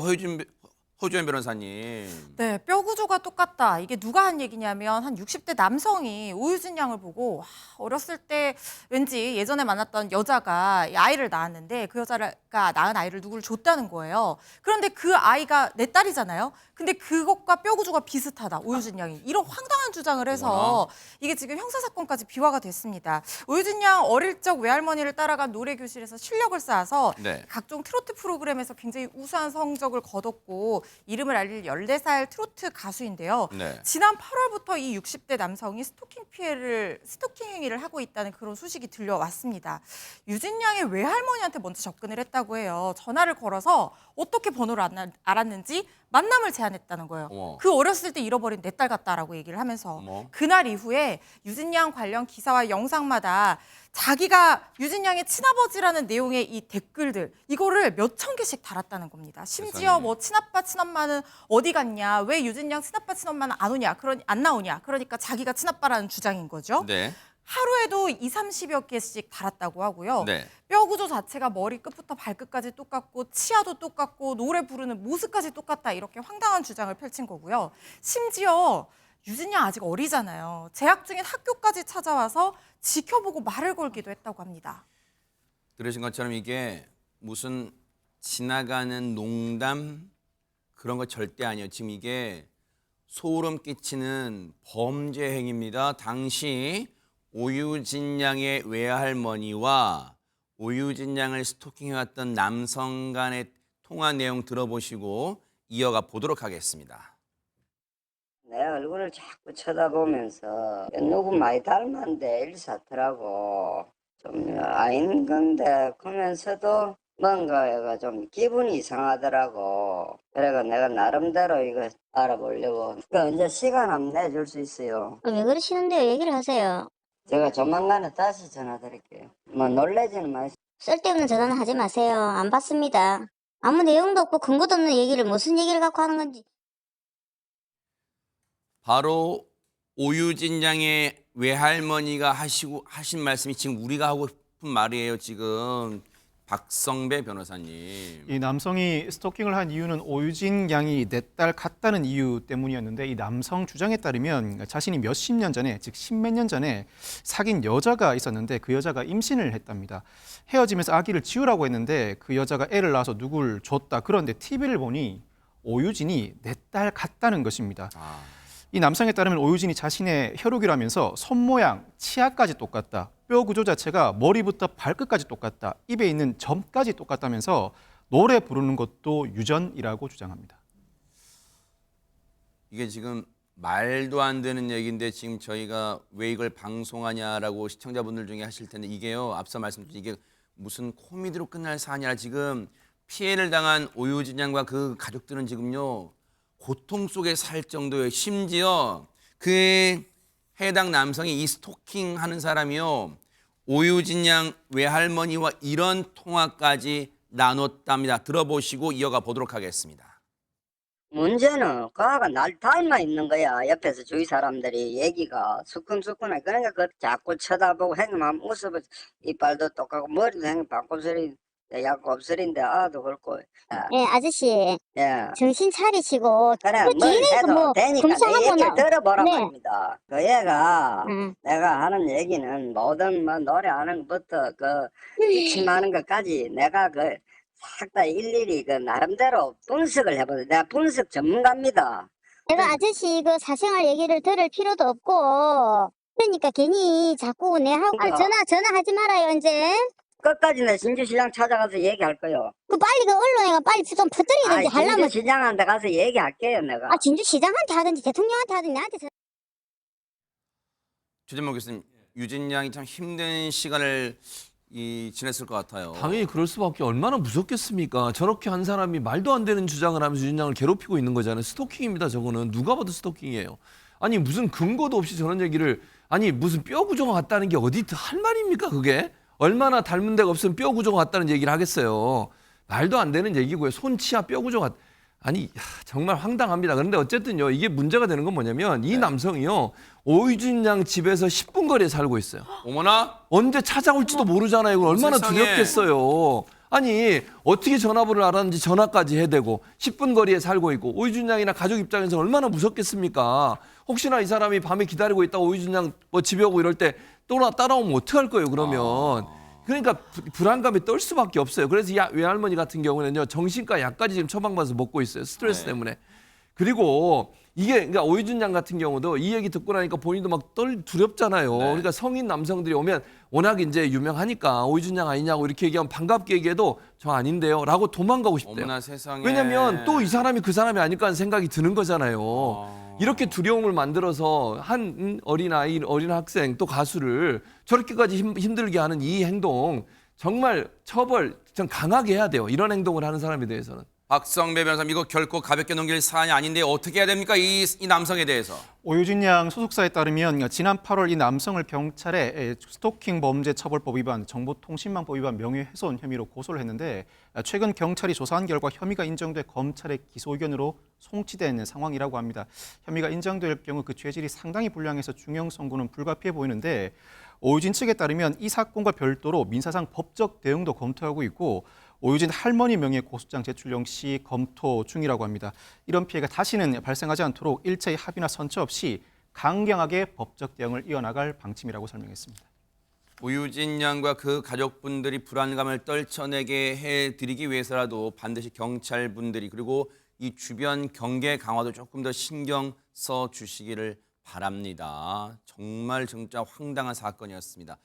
허주연 변호사님. 네, 뼈 구조가 똑같다. 이게 누가 한 얘기냐면 한 60대 남성이 오유진 양을 보고 어렸을 때 왠지 예전에 만났던 여자가 이 아이를 낳았는데 그 여자가 낳은 아이를 누구를 줬다는 거예요. 그런데 그 아이가 내 딸이잖아요. 근데 그것과 뼈 구조가 비슷하다. 오유진 양이. 이런 황당한 주장을 해서 이게 지금 형사사건까지 비화가 됐습니다. 오유진 양 어릴 적 외할머니를 따라간 노래교실에서 실력을 쌓아서 네. 각종 트로트 프로그램에서 굉장히 우수한 성적을 거뒀고 이름을 알릴 14살 트로트 가수인데요. 네. 지난 8월부터 이 60대 남성이 스토킹 행위를 하고 있다는 그런 소식이 들려왔습니다. 유진 양의 외할머니한테 먼저 접근을 했다고 해요. 전화를 걸어서 어떻게 번호를 알았는지 만남을 제안했다는 거예요. 어머. 그 어렸을 때 잃어버린 내 딸 같다라고 얘기를 하면서 어머. 그날 이후에 유진 양 관련 기사와 영상마다 자기가 유진 양의 친아버지라는 내용의 이 댓글들 이거를 몇천 개씩 달았다는 겁니다. 심지어 세상에. 뭐 친아빠 친엄마는 어디 갔냐, 왜 유진 양 친아빠 친엄마는 안 나오냐, 그러니까 자기가 친아빠라는 주장인 거죠. 네. 하루에도 20-30여 개씩 달았다고 하고요. 네. 뼈 구조 자체가 머리 끝부터 발끝까지 똑같고 치아도 똑같고 노래 부르는 모습까지 똑같다 이렇게 황당한 주장을 펼친 거고요. 심지어 유진 양 아직 어리잖아요. 재학 중인 학교까지 찾아와서 지켜보고 말을 걸기도 했다고 합니다. 들으신 것처럼 이게 무슨 지나가는 농담 그런 거 절대 아니에요. 지금 이게 소름 끼치는 범죄 행위입니다. 당시 오유진 양의 외할머니와 오유진 양을 스토킹해왔던 남성 간의 통화 내용 들어보시고 이어가 보도록 하겠습니다. 내 얼굴을 자꾸 쳐다보면서 누구 많이 닮았는데 일사더라고. 좀 아닌 건데 그러면서도 뭔가가 좀 기분이 이상하더라고. 그래가 내가 나름대로 이거 알아보려고. 이제 시간 한번 내줄 수 있어요. 왜 그러시는데요? 얘기를 하세요. 제가 조만간에 다시 전화 드릴게요. 뭐 놀라지는 마세요. 쓸데없는 전화는 하지 마세요. 안 받습니다. 아무 내용도 없고 근거도 없는 얘기를 무슨 얘기를 갖고 하는 건지. 바로 오유진 양의 외할머니가 하신 말씀이 지금 우리가 하고 싶은 말이에요. 지금 박성배 변호사님. 이 남성이 스토킹을 한 이유는 오유진 양이 내 딸 같다는 이유 때문이었는데 이 남성 주장에 따르면 자신이 몇십 년 전에, 즉 십몇 년 전에 사귄 여자가 있었는데 그 여자가 임신을 했답니다. 헤어지면서 아기를 지우라고 했는데 그 여자가 애를 낳아서 누굴 줬다. 그런데 TV를 보니 오유진이 내 딸 같다는 것입니다. 이 남성에 따르면 오유진이 자신의 혈육이라면서 손 모양, 치아까지 똑같다. 뼈 구조 자체가 머리부터 발끝까지 똑같다. 입에 있는 점까지 똑같다면서 노래 부르는 것도 유전이라고 주장합니다. 이게 지금 말도 안 되는 얘기인데 지금 저희가 왜 이걸 방송하냐라고 시청자분들 중에 하실 텐데 이게요. 앞서 말씀드린 이게 무슨 코미디로 끝날 사안이 아니라 지금 피해를 당한 오유진 양과 그 가족들은 지금요. 고통 속에 살 정도예요. 심지어 그 해당 남성이 이 스토킹 하는 사람이요. 오유진 양 외할머니와 이런 통화까지 나눴답니다. 들어보시고 이어가 보도록 하겠습니다. 문제는 그아가 날 닮아 있는 거야. 옆에서 주위 사람들이 얘기가 수근수근해. 그러니까 그 자꾸 쳐다보고 행만 웃어보. 이빨도 똑같고 머리도 행 바꿔서리 약간 없으린데 아도 그렇고. 예, 아저씨. 예. 정신 차리시고. 그래 그 뭘 뒤에서 해도 뭐 되니까 내 검사하거나. 얘기를 들어보란 네. 말입니다. 그 얘가 응. 내가 하는 얘기는 모든 뭐 노래하는 것부터 그 기침하는 것까지 내가 그 싹 다 일일이 그 나름대로 분석을 해보세요. 내가 분석 전문가입니다. 내가 아저씨 그 사생활 얘기를 들을 필요도 없고. 그러니까 괜히 자꾸 내하고 전화하지 말아요, 이제. 끝까지 내 신주시장 찾아가서 얘기할 거요. 그 빨리 그 언론에가 빨리 좀 퍼뜨리든지 하려면. 신주시장한테 가서 얘기할게요, 내가. 아, 진주시장한테 하든지 대통령한테 하든지 나한테 최진모 교수님, 유진 양이 참 힘든 시간을 지냈을 것 같아요. 당연히 그럴 수밖에. 얼마나 무섭겠습니까? 저렇게 한 사람이 말도 안 되는 주장을 하면서 유진 양을 괴롭히고 있는 거잖아요. 스토킹입니다. 저거는 누가 봐도 스토킹이에요. 아니 무슨 근거도 없이 저런 얘기를, 아니 무슨 뼈 구조가 같다는 게 어디 할 말입니까 그게? 얼마나 닮은 데가 없으면 뼈 구조가 같다는 얘기를 하겠어요. 말도 안 되는 얘기고요. 손, 치아, 뼈 구조가 아니 정말 황당합니다. 그런데 어쨌든요. 이게 문제가 되는 건 뭐냐면 이 남성이요. 오유진 양 집에서 10분 거리에 살고 있어요. 어머나? 언제 찾아올지도 모르잖아요. 이걸 얼마나 세상에. 두렵겠어요. 아니 어떻게 전화번호를 알았는지 전화까지 해대고 10분 거리에 살고 있고 오유진 양이나 가족 입장에서 얼마나 무섭겠습니까? 혹시나 이 사람이 밤에 기다리고 있다가 오유진 양 뭐 집에 오고 이럴 때 또 따라오면 어떡할 거예요 그러면. 그러니까 불안감에 떨 수밖에 없어요. 그래서 이 외할머니 같은 경우는요. 정신과 약까지 지금 처방받아서 먹고 있어요. 스트레스 때문에. 그리고 이게 그러니까 오유진 양 같은 경우도 이 얘기 듣고 나니까 본인도 막 두렵잖아요. 그러니까 성인 남성들이 오면 워낙 이제 유명하니까 오유진 양 아니냐고 이렇게 얘기하면 반갑게 얘기해도 저 아닌데요라고 도망가고 싶대요. 어머나 세상에. 왜냐면 또 이 사람이 그 사람이 아닐까 하는 생각이 드는 거잖아요. 이렇게 두려움을 만들어서 한 어린 학생 또 가수를 저렇게까지 힘들게 하는 이 행동 정말 처벌 좀 강하게 해야 돼요. 이런 행동을 하는 사람에 대해서는. 박성배 변호사님 이거 결코 가볍게 넘길 사안이 아닌데 어떻게 해야 됩니까? 이 남성에 대해서. 오유진 양 소속사에 따르면 지난 8월 이 남성을 경찰에 스토킹 범죄 처벌법 위반, 정보통신망법 위반 명예훼손 혐의로 고소를 했는데 최근 경찰이 조사한 결과 혐의가 인정돼 검찰의 기소 의견으로 송치된 상황이라고 합니다. 혐의가 인정될 경우 그 죄질이 상당히 불량해서 중형 선고는 불가피해 보이는데 오유진 측에 따르면 이 사건과 별도로 민사상 법적 대응도 검토하고 있고 오유진 할머니 명의 고소장 제출 역시 검토 중이라고 합니다. 이런 피해가 다시는 발생하지 않도록 일체의 합의나 선처 없이 강경하게 법적 대응을 이어나갈 방침이라고 설명했습니다. 오유진 양과 그 가족분들이 불안감을 떨쳐내게 해드리기 위해서라도 반드시 경찰분들이 그리고 이 주변 경계 강화도 조금 더 신경 써 주시기를 바랍니다. 정말 진짜 황당한 사건이었습니다.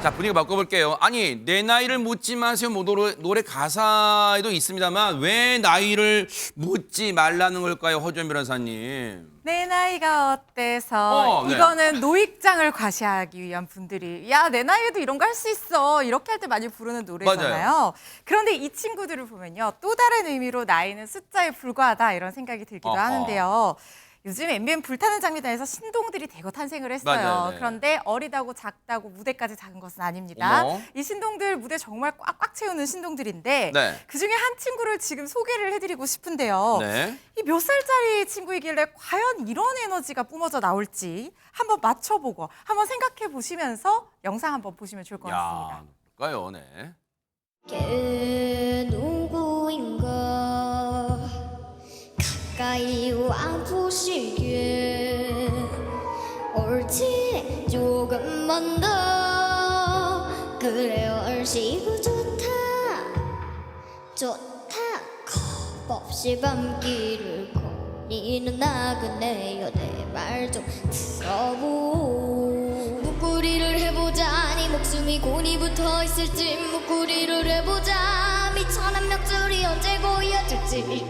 자, 분위기 바꿔볼게요. 아니, 내 나이를 묻지 마세요. 뭐 노래 가사에도 있습니다만 왜 나이를 묻지 말라는 걸까요, 허주연 변호사님? 내 나이가 어때서 네. 이거는 노익장을 과시하기 위한 분들이 야, 내 나이에도 이런 거 할 수 있어 이렇게 할 때 많이 부르는 노래잖아요. 맞아요. 그런데 이 친구들을 보면요. 또 다른 의미로 나이는 숫자에 불과하다 이런 생각이 들기도 어허. 하는데요. 요즘 MBN 불타는 장미단에서 신동들이 대거 탄생을 했어요. 맞아요, 네. 그런데 어리다고 작다고 무대까지 작은 것은 아닙니다. 어머. 이 신동들 무대 정말 꽉꽉 채우는 신동들인데 네. 그중에 한 친구를 지금 소개를 해드리고 싶은데요. 네. 이 몇 살짜리 친구이길래 과연 이런 에너지가 뿜어져 나올지 한번 맞춰보고 한번 생각해 보시면서 영상 한번 보시면 좋을 것 같습니다. 야, 뭘까요, 네. 걔 누구인가 가까이 와보시게 옳지 조금만 더 그래 얼씨구 좋다 겁없이 밤길을 거니는 나그네여 내 말 좀 들어보 목구리를 해보자 네 목숨이 곤히 붙어있을지 목구리를 해보자 미천한 명줄이 언제 고여질지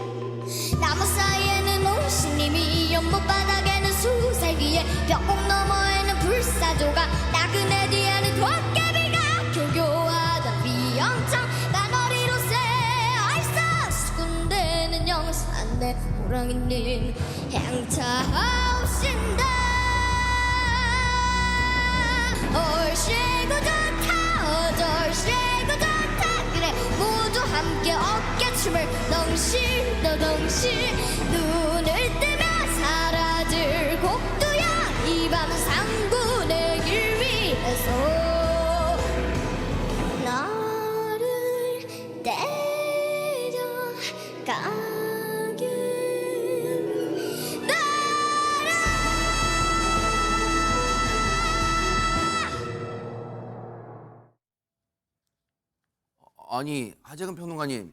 나무 사이에는 오신님이 연못바닥에는 수살기에 벽곡 너머에는 불사조가 나그네 뒤에는 도깨비가 교교하던 비영창 나너리로새 얼싸 수군대는 영산대 호랑이님 행차하옵신다 얼씨구 좋다 어절씨구 좋다 그래 모두 함께 어깨춤을 덩실덩실 눈을 뜨며 사라질 곡두야 이 밤 상군의 길 위에서 나를 데려가길 아니, 하재근 평론가님.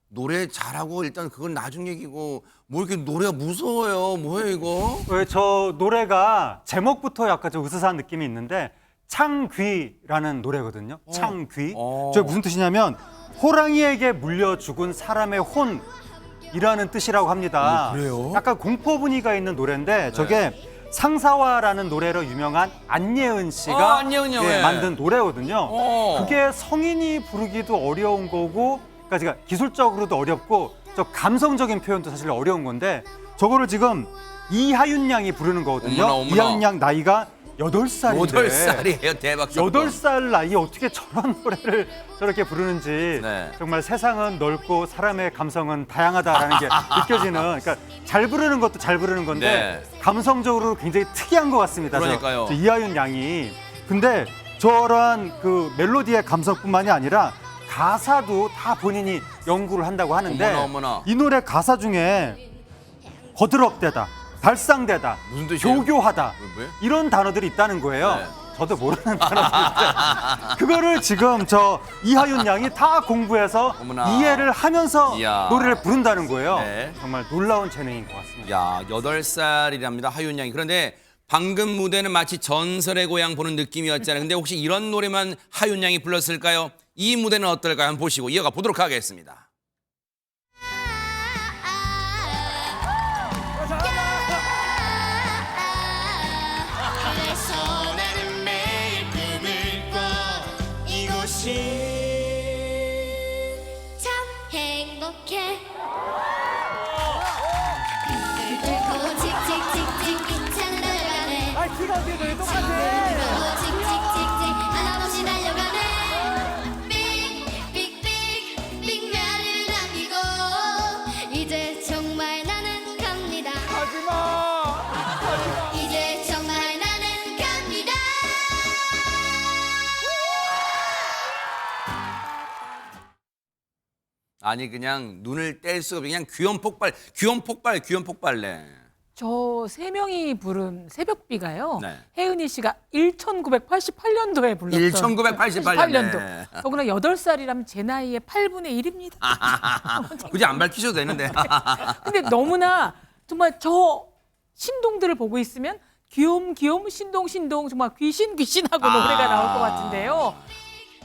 노래 잘하고 일단 그건 나중 얘기고 뭐 이렇게 노래가 무서워요. 뭐예요 이거? 왜 저 노래가 제목부터 약간 좀 으스스한 느낌이 있는데 창귀라는 노래거든요. 창귀. 저 무슨 뜻이냐면 호랑이에게 물려 죽은 사람의 혼이라는 뜻이라고 합니다. 그래요? 약간 공포 분위기가 있는 노래인데 저게 상사화라는 노래로 유명한 안예은 씨가 안예은 형, 예, 예. 만든 노래거든요. 그게 성인이 부르기도 어려운 거고 그러니까 기술적으로도 어렵고 저 감성적인 표현도 사실 어려운 건데 저거를 지금 이하윤 양이 부르는 거거든요. 어머나, 어머나. 이하윤 양 나이가 8살인데 8살이에요. 대박 사건. 8살 나이에 어떻게 저런 노래를 저렇게 부르는지 네. 정말 세상은 넓고 사람의 감성은 다양하다라는 게 느껴지는 그러니까 잘 부르는 것도 잘 부르는 건데 감성적으로 굉장히 특이한 것 같습니다. 그러니까요. 저 이하윤 양이. 근데 저런 그 멜로디의 감성뿐만이 아니라 가사도 다 본인이 연구를 한다고 하는데 어머나. 이 노래 가사 중에 거드럽대다, 발상대다, 무슨 뜻이에요? 교교하다 왜? 이런 단어들이 있다는 거예요. 네. 저도 모르는 단어들인데 그거를 지금 저 이하윤 양이 다 공부해서 어머나. 이해를 하면서 이야. 노래를 부른다는 거예요. 네. 정말 놀라운 재능인 것 같습니다. 야, 8살이랍니다. 하윤 양이. 그런데 방금 무대는 마치 전설의 고향 보는 느낌이었잖아요. 근데 혹시 이런 노래만 하윤 양이 불렀을까요? 이 무대는 어떨까요? 한번 보시고 이어가 보도록 하겠습니다. 그래서 나는 매일 꿈을 꿔 이곳이 참 행복해 뚫고 칙칙칙칙 기차는 달려가네 키가 어떻게 돼? 뚫고 칙칙칙칙 하나없이 달려가네 삑삑삑 빅마리를 남기고 이제 정말 나는 갑니다 이제 정말 나는 갑니다 아니 그냥 눈을 뗄 수가 없이 그냥 귀염 폭발래. 저 3명이 부른 새벽비가요. 네. 혜은이 씨가 1988년도에 불렀던 1988년도. 더구나 8살이라면 제 나이의 8분의 1입니다. 굳이 안 밝히셔도 되는데. 근데 너무나 정말 저 신동들을 보고 있으면 귀염 신동 정말 귀신하고 노래가 나올 것 같은데요.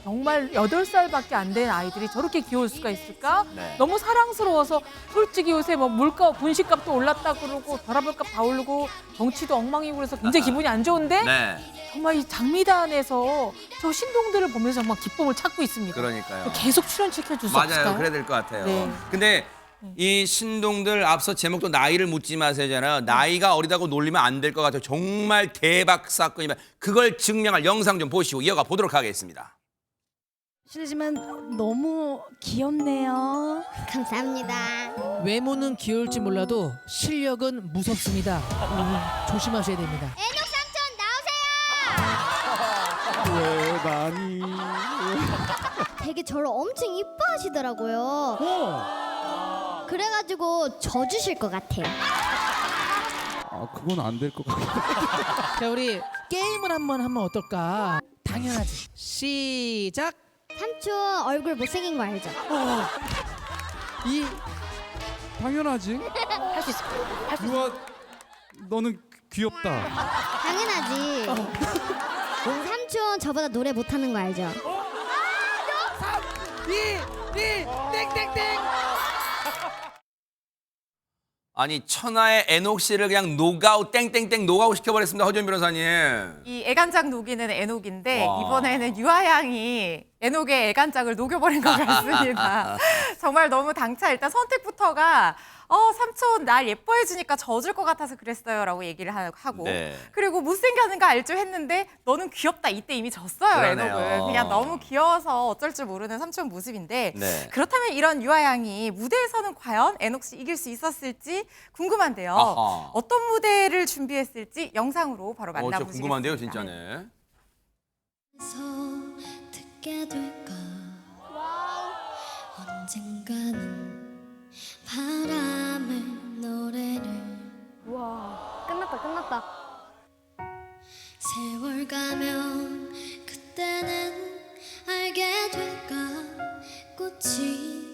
정말 8살밖에 안 된 아이들이 저렇게 귀여울 수가 있을까? 네. 너무 사랑스러워서 솔직히 요새 뭐 물가 분식값도 올랐다 그러고 벼라별값 다 오르고 정치도 엉망이고 그래서 굉장히 기분이 안 좋은데 네. 정말 이 장미단에서 저 신동들을 보면서 정말 기쁨을 찾고 있습니다. 그러니까요. 계속 출연시켜줄 수 맞아요. 없을까요? 그래야 될 것 같아요. 네. 근데 이 신동들 앞서 제목도 나이를 묻지 마세요잖아요. 나이가 어리다고 놀리면 안 될 것 같아요. 정말 대박 사건이면 그걸 증명할 영상 좀 보시고 이어가 보도록 하겠습니다. 실례지만 너무 귀엽네요. 감사합니다. 외모는 귀여울지 몰라도 실력은 무섭습니다. 조심하셔야 됩니다. 애녹 삼촌 나오세요. 왜 많이? 되게 저를 엄청 이뻐하시더라고요. 그래가지고 져주실 것 같아요. 그건 안 될 것 같아요. 자, 우리 게임을 한번 하면 어떨까? 당연하지. 시작. 삼촌 얼굴 못생긴 거 알죠? 당연하지. 할 수 있을 거예요. 할수 있을 유아, 너는 귀엽다. 당연하지. 삼촌 저보다 노래 못하는 거 알죠? 2, 땡땡땡. 아니 천하의 애녹 씨를 그냥 노가웃 땡땡땡 노가웃 시켜버렸습니다. 허준 변호사님. 이 애간장 녹이는 애녹인데 와. 이번에는 유아양이 애녹의 애간장을 녹여버린 것 같습니다. 정말 너무 당차. 일단 선택부터가 삼촌 날 예뻐해 주니까 져줄 것 같아서 그랬어요 라고 얘기를 하고 네. 그리고 못생겼는 거 알죠 했는데 너는 귀엽다 이때 이미 졌어요. 그러네요. 애녹을. 그냥 너무 귀여워서 어쩔 줄 모르는 삼촌 모습인데 네. 그렇다면 이런 유아양이 무대에서는 과연 애녹 씨 이길 수 있었을지 궁금한데요. 아하. 어떤 무대를 준비했을지 영상으로 바로 진짜 만나보시겠습니다. 궁금한데요, 진짜네. 듣게 될까 언젠가는 바람의 노래를 와, 끝났다. 세월 가면 그때는 알게 될까 꽃이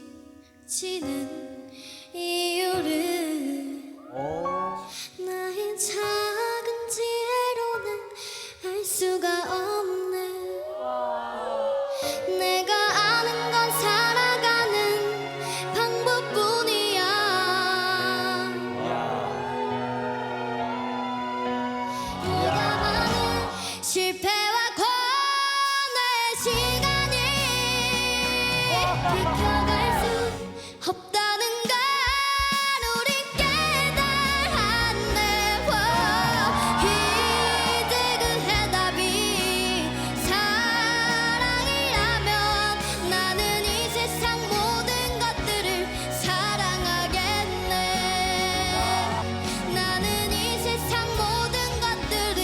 지는 이유를 나의 작은 지혜로는 알 수가 없네 내가 아는 건 살아가는 방법뿐이야 네가 많은 실패와 고뇌의 시간이 비켜갈 수 없다는 걸 우리 깨달았네 이제 그 해답이 사랑이라면 나는 이 세상 모든 것들을 사랑하겠네 나는 이 세상 모든 것들을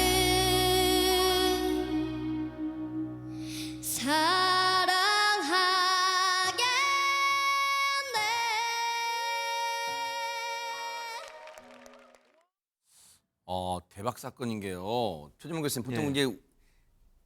대박 사건인 게요. 최재문 교수님 보통 예. 이제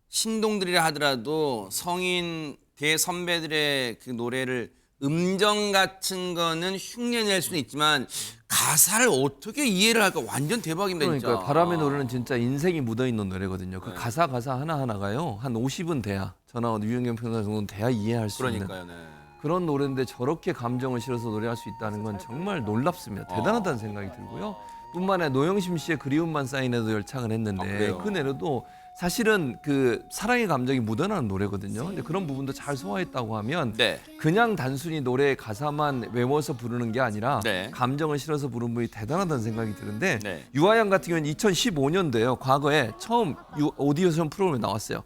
신동들이라 하더라도 성인 대선배들의 그 노래를 음정 같은 거는 흉내낼 수는 있지만 가사를 어떻게 이해를 할까 완전 대박입니다. 그러니까 진짜. 바람의 노래는 진짜 인생이 묻어있는 노래거든요. 그 가사 하나하나가요. 한 50은 돼야 저나 유영경 평론가 정도는 돼야 이해할 수 있는 그러니까요. 네. 그런 노래인데 저렇게 감정을 실어서 노래할 수 있다는 건 정말 놀랍습니다. 대단하다는 생각이 들고요. 뿐만 아니라 노영심 씨의 그리움만 쌓인에도 열창을 했는데 그래요? 그 내로도 사실은 그 사랑의 감정이 묻어나는 노래거든요. 근데 그런 부분도 잘 소화했다고 하면 네. 그냥 단순히 노래 가사만 외워서 부르는 게 아니라 네. 감정을 실어서 부른 분이 대단하다는 생각이 드는데 네. 유아양 같은 경우는 2015년도에요. 과거에 처음 오디오션 프로그램에 나왔어요.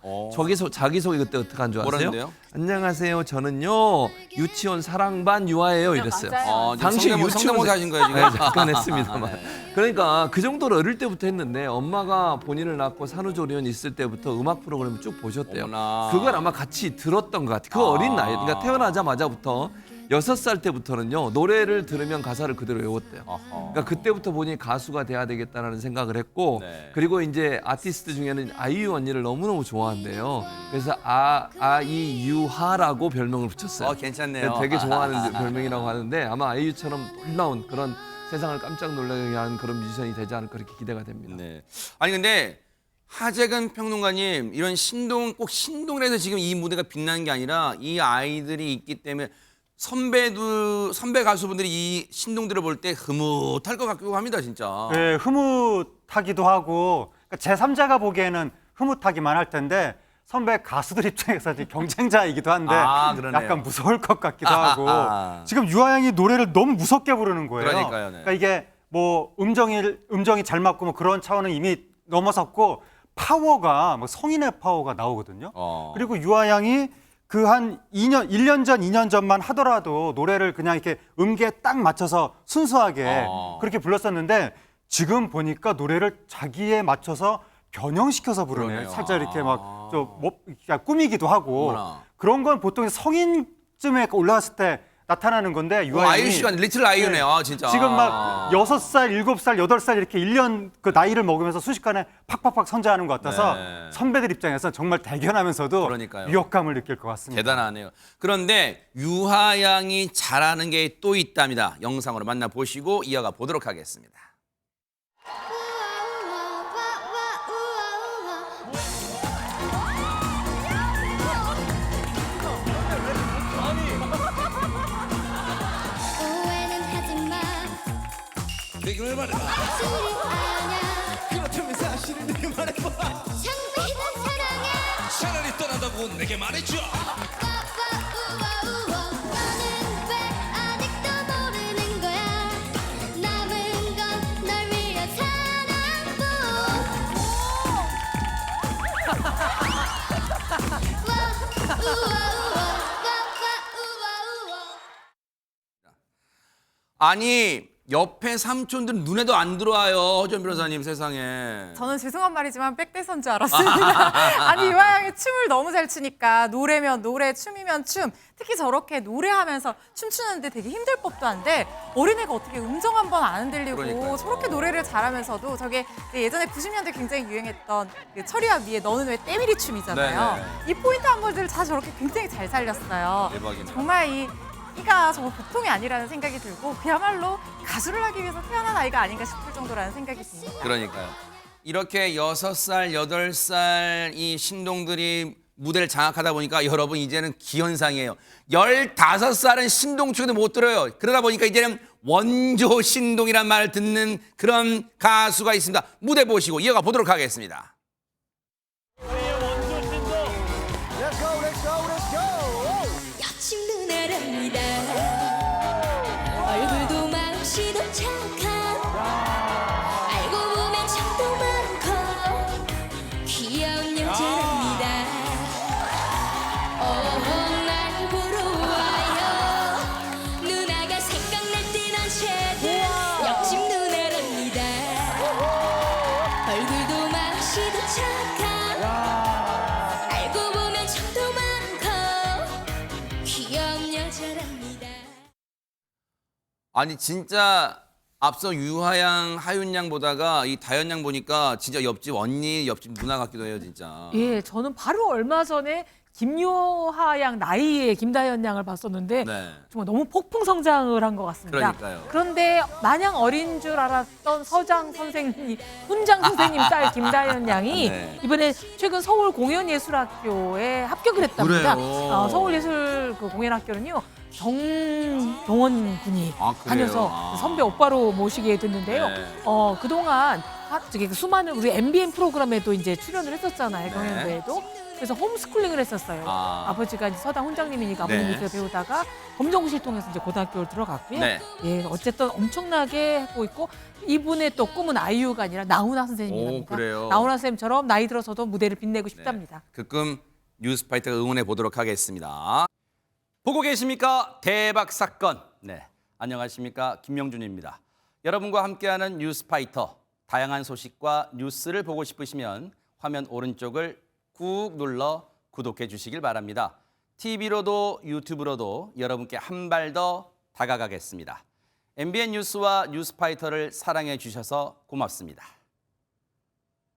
자기소개 그때 어떻게 한 줄 아세요? 뭐라는데요? 안녕하세요. 저는요 유치원 사랑반 유아예요 이랬어요. 당시 성대모사 하신 거예요 지금? 네, 잠깐 했습니다만. 네. 그러니까 그 정도로 어릴 때부터 했는데 엄마가 본인을 낳고 산후조리원 있을 때부터 음악 프로그램을 쭉 보셨대요. 어머나. 그걸 아마 같이 들었던 것 같아요. 그 어린 나이, 그러니까 태어나자마자부터 6살 때부터는요 노래를 들으면 가사를 그대로 외웠대요. 그러니까 그때부터 본인이 가수가 돼야 되겠다라는 생각을 했고 네. 그리고 이제 아티스트 중에는 아이유 언니를 너무너무 좋아한대요. 그래서 아이유하라고 별명을 붙였어요. 괜찮네요. 되게 좋아하는 별명이라고 하는데 아마 아이유처럼 놀라운 그런 세상을 깜짝 놀라게 하는 그런 뮤지션이 되지 않을까 그렇게 기대가 됩니다. 네. 아니 근데 하재근 평론가님 이런 꼭 신동을 해서 지금 이 무대가 빛나는 게 아니라 이 아이들이 있기 때문에 선배 가수분들이 이 신동들을 볼 때 흐뭇할 것 같기도 합니다, 진짜. 네, 흐뭇하기도 하고 그러니까 제3자가 보기에는 흐뭇하기만 할 텐데 선배 가수들 입장에서 경쟁자이기도 한데 그러네요. 약간 무서울 것 같기도 하고 지금 유아양이 노래를 너무 무섭게 부르는 거예요. 그러니까요. 네. 그러니까 이게 뭐 음정이 잘 맞고 뭐 그런 차원은 이미 넘어섰고 파워가 뭐 성인의 파워가 나오거든요. 그리고 유아양이 그 한 1년 전, 2년 전만 하더라도 노래를 그냥 이렇게 음계에 딱 맞춰서 순수하게 그렇게 불렀었는데 지금 보니까 노래를 자기에 맞춰서 변형시켜서 부르네요. 그러네요. 살짝 이렇게 막 꾸미기도 하고 어머나. 그런 건 보통 성인쯤에 올라왔을 때 나타나는 건데 유아양이 아이유 씨가 리틀 아이유네요, 진짜. 지금 막 6살, 7살, 8살 이렇게 1년 그 나이를 먹으면서 순식간에 팍팍팍 선자하는 것 같아서 네. 선배들 입장에서 정말 대견하면서도 그러니까요. 위협감을 느낄 것 같습니다. 대단하네요. 그런데 유하양이 잘하는 게 또 있답니다. 영상으로 만나보시고 이어가 보도록 하겠습니다. 오해는 하지마 내게 왜 말해? 술이 아냐 그렇다면 사실을 내게 말해봐. 장미는 사랑해 차라리 떠난다고 내게 말해줘. 우와 너는 왜 아직도 모르는 거야 남은 건 널 위한 사랑뿐 아니 옆에 삼촌들은 눈에도 안 들어와요. 허전 변호사님 세상에. 저는 죄송한 말이지만 백대선 줄 알았습니다. 아니 유아양이 춤을 너무 잘 추니까 노래면 노래, 춤이면 춤. 특히 저렇게 노래하면서 춤추는데 되게 힘들 법도 한데 어린애가 어떻게 음정 한 번 안 들리고 그러니까요. 저렇게 노래를 잘하면서도 저게 예전에 90년대 굉장히 유행했던 그 철이와 미의 너는 왜 때밀이 춤이잖아요. 네네. 이 포인트 한 번들을 다 저렇게 굉장히 잘 살렸어요. 대박이네요. 정말 이가 정말 보통이 아니라는 생각이 들고 그야말로 가수를 하기 위해서 태어난 아이가 아닌가 싶을 정도라는 생각이 듭니다. 그러니까요. 이렇게 6살, 8살 이 신동들이 무대를 장악하다 보니까 여러분 이제는 기현상이에요. 15살은 신동 축에도 못 들어요. 그러다 보니까 이제는 원조 신동이란 말을 듣는 그런 가수가 있습니다. 무대 보시고 이어가 보도록 하겠습니다. 여친 누나랍니다 얼굴도 마음씨도 착한 알고 보면 정도 많고 귀여운 여자랍니다 날 보러 와요 누나가 생각날 땐 언제든 옆집 누나랍니다 얼굴도 마음씨도 착한 알고 보면 정도 많고 귀여운 여자랍니다 아니 진짜 앞서 유하양, 하윤양 보다가 이 다현양 보니까 진짜 옆집 언니, 옆집 누나 같기도 해요, 진짜. 예, 저는 바로 얼마 전에 김요하 양 나이에 김다현 양을 봤었는데 네. 정말 너무 폭풍 성장을 한 것 같습니다. 그러니까요. 그런데 마냥 어린 줄 알았던 서장 선생님, 훈장 선생님 딸 김다현 양이 네. 이번에 최근 서울 공연예술학교에 합격을 했답니다. 그래요? 서울예술 그 공연학교는요. 정동원 군이 아, 그래요? 다녀서 아. 선배 오빠로 모시게 됐는데요. 네. 그동안 수많은 우리 MBN 프로그램에도 이제 출연을 했었잖아요. 네. 경연대회도. 그래서 홈스쿨링을 했었어요. 아. 버지가 이제 서당 훈장님이니까 아버님 네. 밑에서 배우다가 검정고시를 통해서 이제 고등학교를 들어갔고요. 네. 예, 어쨌든 엄청나게 하고 있고 이분의 또 꿈은 아이유가 아니라 나훈아 선생님입니다. 오, 그래요? 나훈아 선생님처럼 나이 들어서도 무대를 빛내고 싶답니다. 그 꿈 뉴스파이터가 응원해 보도록 하겠습니다. 보고 계십니까? 대박 사건. 네, 안녕하십니까? 김명준입니다. 여러분과 함께하는 뉴스파이터. 다양한 소식과 뉴스를 보고 싶으시면 화면 오른쪽을 꾹 눌러 구독해 주시길 바랍니다. TV로도 유튜브로도 여러분께 한 발 더 다가가겠습니다. MBN 뉴스와 뉴스파이터를 사랑해 주셔서 고맙습니다.